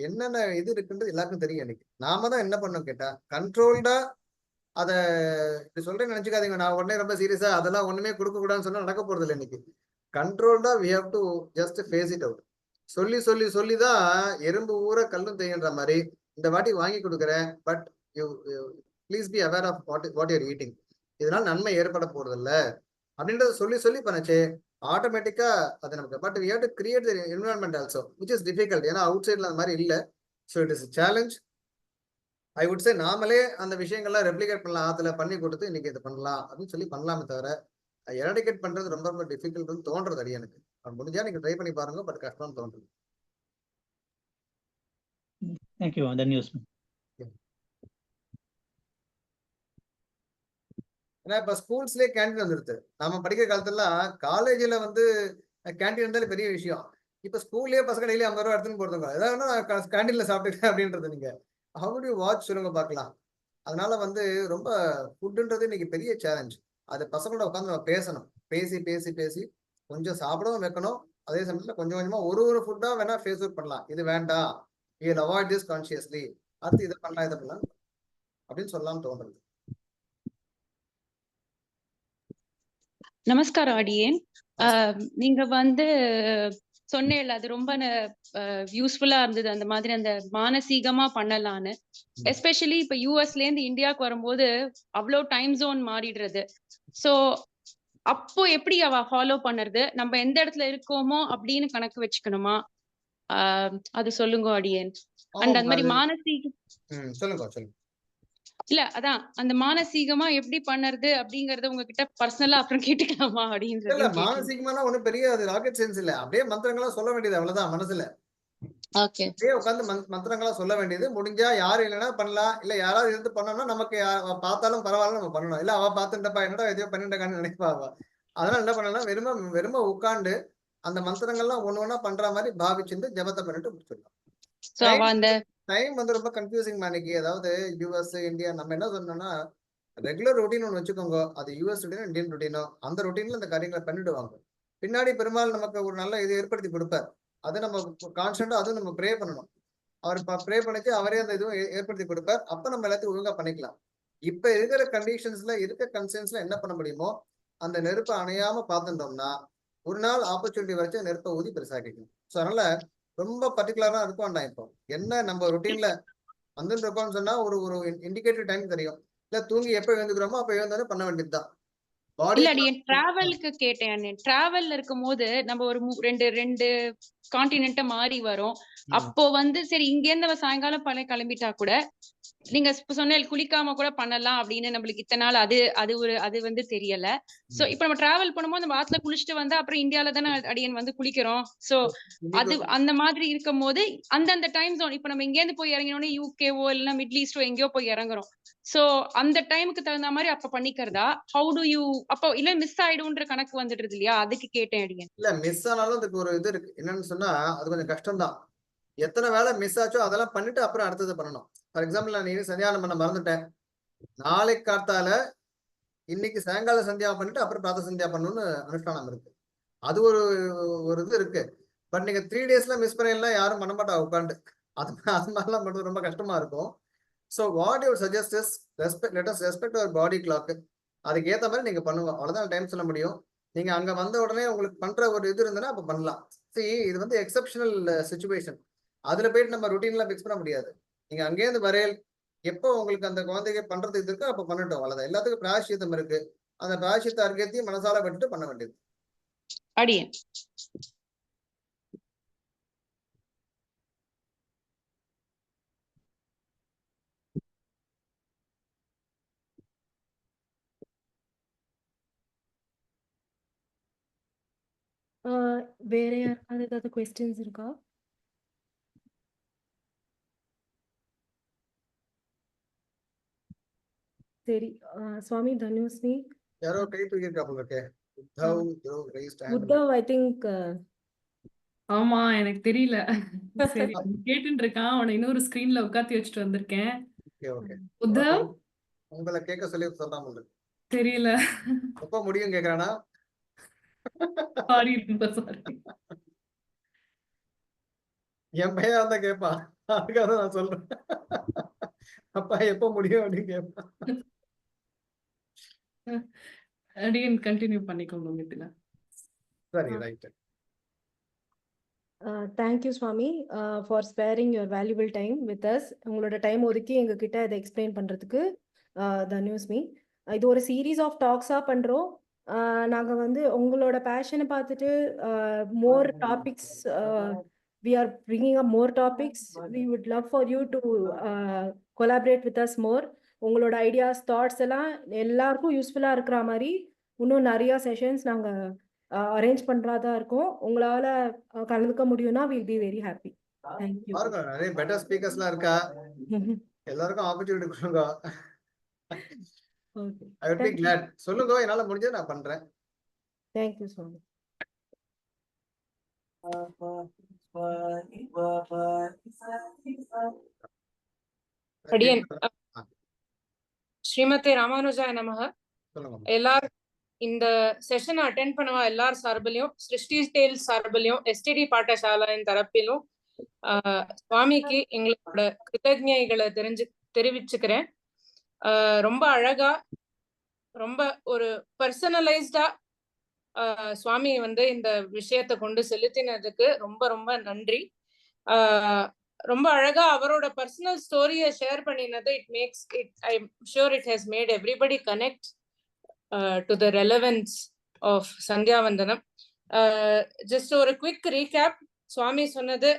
என்னென்ன இது இருக்குன்றது எல்லாருக்கும் தெரியும். இன்னைக்கு நாம தான் என்ன பண்ணோம் கேட்டா, கண்ட்ரோல்டா அதை இப்படி சொல்றேன்னு நினைச்சுக்காதீங்க. நான் உடனே ரொம்ப சீரியஸா அதெல்லாம் ஒண்ணுமே கொடுக்க கூடாதுன்னு சொன்னா நடக்க போறது இல்லை. இன்னைக்கு கண்ட்ரோல்டா we have to just face it out. சொல்லி சொல்லி சொல்லி தான் எறும்பு ஊற கல்லும் தேய்ன்ற மாதிரி இந்த வாட்டி வாங்கி கொடுக்குறேன், but please be aware of what you're eating. இதனால நன்மை ஏற்பட போறது இல்லை அப்படின்றத சொல்லி சொல்லி பண்ணச்சு ஆட்டோமேட்டிக்கா அது நமக்கு. But we have to create the environment also, which is difficult. ஏன்னா அவுட் சைட்ல அந்த மாதிரி இல்லை. So it is challenge. I would சே நாமளே அந்த விஷயங்கள்லாம் ரெப்ளிகேட் பண்ணலாம், அதுல பண்ணி கொடுத்து இன்னைக்கு இது பண்ணலாம் அப்படின்னு சொல்லி பண்ணலாமே தவிர எரடிகேட் பண்றது ரொம்ப ரொம்ப டிஃபிகல்ட்னு தோன்றது அடி எனக்கு. முடிஞ்சா நீங்க ட்ரை பண்ணி பாருங்க, பட் கஷ்டம்னு தோன்றது. தேங்க்யூ. அந்த நியூஸ். ஏன்னா இப்ப ஸ்கூல்ஸ்லயே கேண்டீன் வந்துருது. நம்ம படிக்கிற காலத்துல காலேஜ்ல வந்து கேண்டீன் இருந்தாலும் பெரிய விஷயம். இப்ப ஸ்கூல்லயே பசங்க டெய்லி 50 ரூபா எடுத்துன்னு போறதுங்க. ஏதாவது கேண்டீன்ல சாப்பிட்டுட்டேன் அப்படின்றது. நீங்க ஹவு டு வாட்ச் சொல்லுங்க பார்க்கலாம். அதனால வந்து ரொம்ப ஃபுட்டுன்றது இன்னைக்கு பெரிய சேலஞ்ச். அது பசங்களோட உட்காந்து நம்ம பேசணும். பேசி பேசி பேசி கொஞ்சம் சாப்பிடவும் வைக்கணும். அதே சமயத்துல கொஞ்சம் கொஞ்சமா ஒரு ஃபுட்டா வேணா ஃபேஸ் அவுட் பண்ணலாம். இது வேண்டாம், யூ அவாய்ட் திஸ் கான்சியஸ்லி, அடுத்து இதை பண்ணலாம் இதை பண்ணலாம் அப்படின்னு சொல்லலாம் தோன்றது. நமஸ்காரம் அடியேன். நீங்க வந்து சொன்னேன் அது ரொம்ப யூஸ்ஃபுல்லா இருந்தது. அந்த மாதிரி அந்த மானசீகமா பண்ணலான்னு. எஸ்பெஷலி இப்ப யூஎஸ்ல இருந்து இந்தியாவுக்கு வரும்போது அவ்வளோ டைம் ஜோன் மாறிடுறது. சோ அப்போ எப்படி அவ ஃபாலோ பண்ணுறது? நம்ம எந்த இடத்துல இருக்கோமோ அப்படின்னு கணக்கு வச்சுக்கணுமா? அது சொல்லுங்க அடியேன். அந்த மாதிரி மானசீக சொல்லுங்க சொல்லுங்க. இல்ல அதான் அந்த மானசீகமா எப்படி பண்ணுறது அப்படிங்கறத உங்ககிட்ட பர்சனலா அப்புறம் கேட்டுக்கலாமா அப்படின்றது. இல்ல மானசீகமான ஒண்ணும் பெரிய அது ராக்கெட் சயின்ஸ் இல்ல. அப்படியே மந்திரங்களா சொல்ல வேண்டியது அவ்வளவுதான் மனசுல. ஓகே. அப்படியே உட்காந்து மந்திரங்களா சொல்ல வேண்டியது. முடிஞ்சா யாரும் இல்லைன்னா பண்ணலாம், இல்ல யாராவது இருந்து பண்ணோம்னா நமக்கு பார்த்தாலும் பரவாயில்ல நம்ம பண்ணணும். இல்ல அவ பார்த்துட்டப்பா என்னடா எதையோ பண்ணிட்டான்னு நினைப்பா அவ. அதனால என்ன பண்ணலாம், வெறும உட்காந்து அந்த மந்திரங்கள்லாம் ஒண்ணு பண்ற மாதிரி பாவிச்சுட்டு ஜபத்தை பண்ணிட்டு முடிச்சிடலாம். டைம் வந்து ரொம்ப கன்ஃபியூசிங் மாணிக்கு. அதாவது யூஎஸ் இந்தியா நம்ம என்ன சொன்னோம்னா ரெகுலர் ரொட்டீன் ஒன்று வச்சுக்கோங்க. அது யூஎஸ் ரொட்டீனோ இந்தியன் ரொட்டீனோ அந்த ரொட்டீன்ல இந்த காரியங்களை பண்ணிடுவாங்க. பின்னாடி பெருமாள் நமக்கு ஒரு நல்ல இது ஏற்படுத்தி கொடுப்பார். அதை நம்ம கான்ஸ்டன்டா அதுவும் நம்ம ப்ரே பண்ணணும். அவர் ப்ரே பண்ணிச்சு அவரே அந்த இதுவும் ஏற்படுத்தி கொடுப்பார். அப்ப நம்ம எல்லாத்தையும் ஒழுங்கா பண்ணிக்கலாம். இப்ப இருக்கிற கண்டிஷன்ஸ்ல இருக்க கன்சர்ன்ஸ்ல என்ன பண்ண முடியுமோ அந்த நெருப்பை அணையாம பார்த்துட்டோம்னா ஒரு நாள் ஆப்பர்ச்சுனிட்டி வச்சு நெருப்பை ஊதி பெருசாக்கிக்கணும். ஸோ அதனால ரொம்ப பர்டிகுலரா இருக்கும் வேண்டாம். இப்போ என்ன நம்ம ரொட்டீன்ல வந்துட்டு இருக்கோம்னு சொன்னா ஒரு ஒரு இண்டிகேட்டர் டைம் தெரியும். இல்ல தூங்கி எப்ப எழுந்துக்கிறோமோ அப்ப எழுந்தாலும் பண்ண வேண்டியதுதான். இல்ல என் டிராவலுக்கு கேட்டேன். டிராவல்ல இருக்கும் போது நம்ம ஒரு ரெண்டு கான்டினென்ட்ட மாறி வரும். அப்போ வந்து சரி இங்க இருந்து சாயங்காலம் கிளம்பிட்டா கூட நீங்க சொன்ன குளிக்காம கூட பண்ணலாம் அப்படின்னு நம்மளுக்கு இத்தனை நாள் அது வந்து தெரியல. சோ இப்ப நம்ம டிராவல் பண்ணும்போது நம்ம ஆத்துல குளிச்சுட்டு வந்தா அப்புறம் இந்தியால தானே அடியன் வந்து குளிக்கிறோம். சோ அது அந்த மாதிரி இருக்கும் போது அந்தந்த டைம் ஜோன் இப்ப நம்ம இங்க இருந்து போய் இறங்கினோடனே யூகேவோ இல்லைன்னா மிடில் ஈஸ்டோ எங்கேயோ போய் இறங்குறோம். சோ அந்த டைமுக்கு தகுந்த மாதிரி அப்ப பண்ணிக்கிறதா? ஹவு டு யூ அப்போ இல்ல மிஸ் ஆயிடும்ன்ற கணக்கு வந்துடுது இல்லையா? அதுக்கு கேட்டேன் அடியன். இல்ல மிஸ் ஆனாலும் அதுக்கு ஒரு இது இருக்கு. என்னன்னு சொன்னா அது கொஞ்சம் கஷ்டம் தான். எத்தனை வேலை மிஸ் ஆச்சோ அதெல்லாம் பண்ணிட்டு அப்புறம் அடுத்தது பண்ணணும். ஃபார் எக்ஸாம்பிள் நான் சந்தியானம் பண்ண மறந்துட்டேன். நாளைக்கு காத்தால இன்னைக்கு சாயங்கால சந்தியா பண்ணிட்டு அப்புறம் பிராத்த சந்தியா பண்ணணும்னு அனுஷ்டானம் இருக்கு. அது ஒரு இது இருக்கு. பட் நீங்க 3 daysல மிஸ் பண்ணலாம் யாரும் பண்ண மாட்டா உட்காந்து. அது மாதிரிலாம் பண்றது ரொம்ப கஷ்டமா இருக்கும். So what you suggest is let us respect our body clock. அதுக்கு ஏற்ற மாதிரி நீங்க பண்ணுங்க. அவ்வளவுதான் டைம் சொல்ல முடியும். நீங்க அங்க வந்த உடனே உங்களுக்கு பண்ற ஒரு இது இருந்ததுன்னா அப்ப பண்ணலாம். இது வந்து எக்ஸப்ஷனல் சிச்சுவேஷன். அதுல போயிட்டு நம்ம ரொட்டீன்லாம் பிக்ஸ் பண்ண முடியாது. நீங்க அங்கேயிருந்து வரையல் எப்போ உங்களுக்கு அந்த குழந்தைங்க பண்றது இது இருக்கோ அப்ப பண்ணட்டும். அவ்வளவுதான். எல்லாத்துக்கும் பிராயசித்தம் இருக்கு. அந்த பிராயசித்த அர்க்கத்தையும் மனசால விட்டுட்டு பண்ண வேண்டியது. அடியேன். வேற யாருக்காவது ஏதாவது கொஸ்டின்ஸ் இருக்கா? சரி, சுவாமி தனுஸ்மி. யாரோ கை தூக்கியிருக்காப்புல இருக்கே. Uddhav raised hand. Uddhav I think ஆமா எனக்கு தெரியல. சரி கேட்டுட்டு இருக்கான். அவனை இன்னொரு ஸ்கிரீன்ல உட்காத்தி வச்சுட்டு வந்திருக்கேன். Okay, okay. உத்தவ் உங்களை கேட்க சொல்லி சொல்றாங்க. தெரியல. எப்ப முடியும் கேக்குறானா? சாரி ரொம்ப சாரி. என் பையன் வந்தா கேட்பான். அதுக்காக தான் நான் சொல்றேன். அப்பா எப்ப முடியும் அப்படின்னு கேட்பான். அடியன் கண்டினியூ பண்ணிக்கோங்க மிதிலா. சரி, right. Thank you Swami for sparing your valuable time with us. உங்களோட டைம் ஒதுக்கி எங்ககிட்ட இதை எக்ஸ்பிளைன் பண்ணுறதுக்கு தனுஸ்மி. இது ஒரு சீரீஸ் ஆஃப் டாக்ஸாக பண்ணுறோம். நாங்கள் வந்து உங்களோட பேஷனை பார்த்துட்டு மோர் topics we are bringing up more topics. We would love for you to collaborate with us more. உங்களோட ஐடியாஸ் தாட்ஸ் எல்லாம் எல்லாருக்கும் யூஸ்ஃபுல்லாக இருக்கிற மாதிரி இன்னும் நிறையா செஷன்ஸ் நாங்கள் அரேஞ்ச் பண்ணுறதா இருக்கோம். உங்களால் கலந்துக்க முடியும்னா will be very happy. Thank you. பாருங்க நிறைய பெட்டர் ஸ்பீக்கர்ஸ்லாம் இருக்கா. எல்லாருக்கும் ஆப்பர்ச்சுனிட்டி கொடுங்க. Okay, I will be Claude. சொல்லுங்க, என்னால முடிஞ்சது நான் பண்றேன். தேங்க்யூ சுவாமி. அடியன் ஸ்ரீமதே ராமானுஜாய நமஹ. சொல்லுங்க. எல்லாரும் இந்த செஷனை அட்டென்ட் பண்ணவா எல்லார் சார்பிலையும், சிருஷ்டி டேல் சார்பிலையும், எஸ்டிடி பாடசாலையின் தரப்பிலும் சுவாமிக்கு எங்களோட கிருத்தஜைகளை தெரிவிச்சுக்கிறேன். ரொம்ப அழகா, ரொம்ப ஒரு பர்சனலைஸ்டா சுவாமி வந்து இந்த விஷயத்தை கொண்டு செலுத்தினதுக்கு ரொம்ப ரொம்ப நன்றி. ரொம்ப அழகா அவரோட பர்சனல் ஸ்டோரியை ஷேர் பண்ணினது it makes it, I am sure it has made everybody connect to the relevance of Sandhyavandanam. Just ஒரு குவிக் ரீகேப். சுவாமி சொன்னது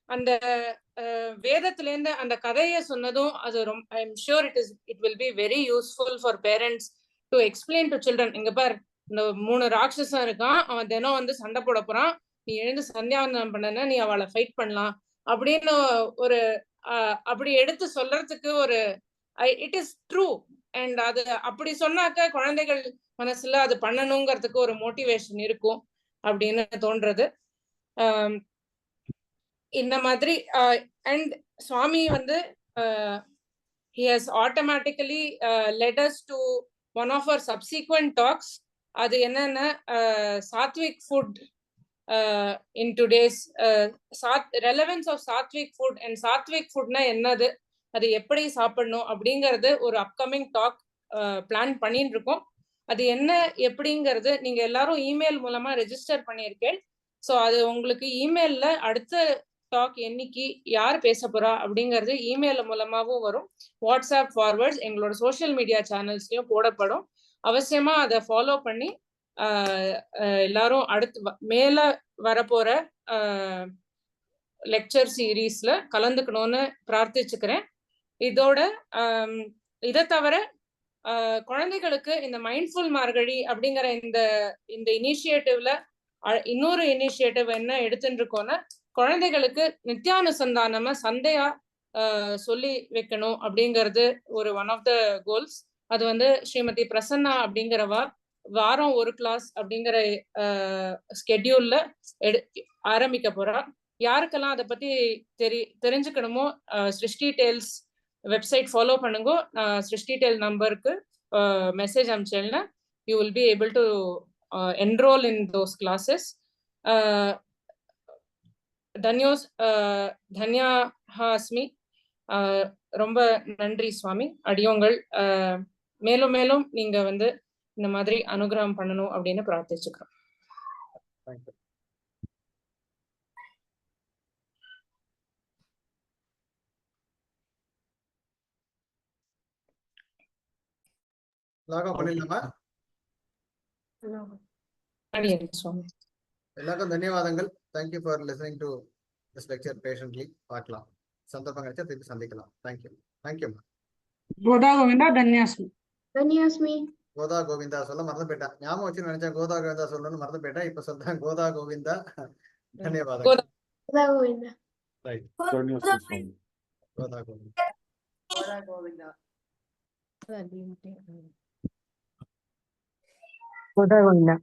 அந்த வேதத்திலேருந்து அந்த கதையை சொன்னதும் அது ரொம்ப, I am sure it will be very useful for parents to explain to children. இங்க பார், இந்த 3 ராட்சசம் இருக்கான், அவன் தினம் வந்து சண்டை போட போறான், நீ எழுந்து சந்தியாவந்தனம் பண்ணனா நீ அவளை ஃபைட் பண்ணலாம் அப்படின்னு ஒரு அப்படி எடுத்து சொல்றதுக்கு ஒரு இட் இஸ் ட்ரூ. அண்ட் அது அப்படி சொன்னாக்க குழந்தைகள் மனசுல அது பண்ணணுங்கிறதுக்கு ஒரு மோட்டிவேஷன் இருக்கும் அப்படின்னு தோன்றது. இந்த மாதிரி அண்ட் சுவாமி வந்து he has automatically led us to one of our subsequent talks. அது என்னன்னா Satwik food in today's relevance of sattvic food and sattvic foodனா என்னது, அது எப்படி சாப்பிடணும் அப்படிங்கிறது ஒரு அப்கமிங் டாக் பிளான் பண்ணிட்டு இருக்கோம். அது என்ன எப்படிங்கிறது நீங்க எல்லாரும் இமெயில் மூலமா ரெஜிஸ்டர் பண்ணியிருக்கேன். ஸோ அது உங்களுக்கு இமெயில்ல அடுத்த டாக் என்னைக்கு யார் பேச போறா அப்படிங்கிறது இமெயில் மூலமாவும் வரும். வாட்ஸ்அப் ஃபார்வர்ட்ஸ் எங்களோட சோஷியல் மீடியா சேனல்ஸ்லயும் போடப்படும். அவசியமா அதை ஃபாலோ பண்ணி எல்லாரும் அடுத்து மேல வரப்போற லெக்சர் சீரீஸ்ல கலந்துக்கணும்னு பிரார்த்திச்சுக்கிறேன். இதோட இதை தவிர குழந்தைகளுக்கு இந்த மைண்ட்ஃபுல் மார்கழி அப்படிங்கிற இந்த இனிஷியேட்டிவ்ல இன்னொரு இனிஷியேட்டிவ் என்ன எடுத்துட்டு இருக்கோம்னா, குழந்தைகளுக்கு நித்தியானுசந்தானமா சந்தையா சொல்லி வைக்கணும் அப்படிங்கிறது ஒரு ஒன் ஆஃப் த கோல்ஸ். அது வந்து ஸ்ரீமதி பிரசன்னா அப்படிங்கிறவா வாரம் ஒரு கிளாஸ் அப்படிங்கிற ஸ்கெட்யூல்ல ஆரம்பிக்க போறா. யாருக்கெல்லாம் அதை பத்தி தெரிஞ்சுக்கணுமோ சிருஷ்டி டேல்ஸ் வெப்சைட் ஃபாலோ பண்ணுங்க. சிருஷ்டி டேல் நம்பருக்கு மெசேஜ் அனுப்பிச்சேன்னா you will be able to enroll in those classes. தன்யாஹாஸ்மி. ரொம்ப நன்றி சுவாமி. அடியோங்கள் மேலும் மேலும் நீங்க வந்து இந்த மாதிரி அனுகிரகம் பண்ணணும் அப்படின்னு பிரார்த்திச்சுக்கிறோம். எல்லாருக்கும் தன்யவாதங்கள். Thank you for listening to this lecture patiently. பார்க்கலாம், சந்தர்ப்பம் கிடைச்சா திருப்பி சந்திக்கலாம். தேங்க்யூ. தேங்க்யூ. கோதா கோவிந்தா. தன்யாஸ்மி. தன்யாஸ்மி. கோதா கோவிந்தா சொல்ல மறந்து போயிட்டேன். ஞாபகம் வச்சு நினைச்சேன் கோதா கோவிந்தா சொல்லணும்னு மறந்து போயிட்டேன். இப்ப சொல்றேன் கோதா கோவிந்தா. தன்யவாதம். Goda. Govinda. Right. Karnasya Swami. Kotha Govinda. Well, you take- Goda Govinda.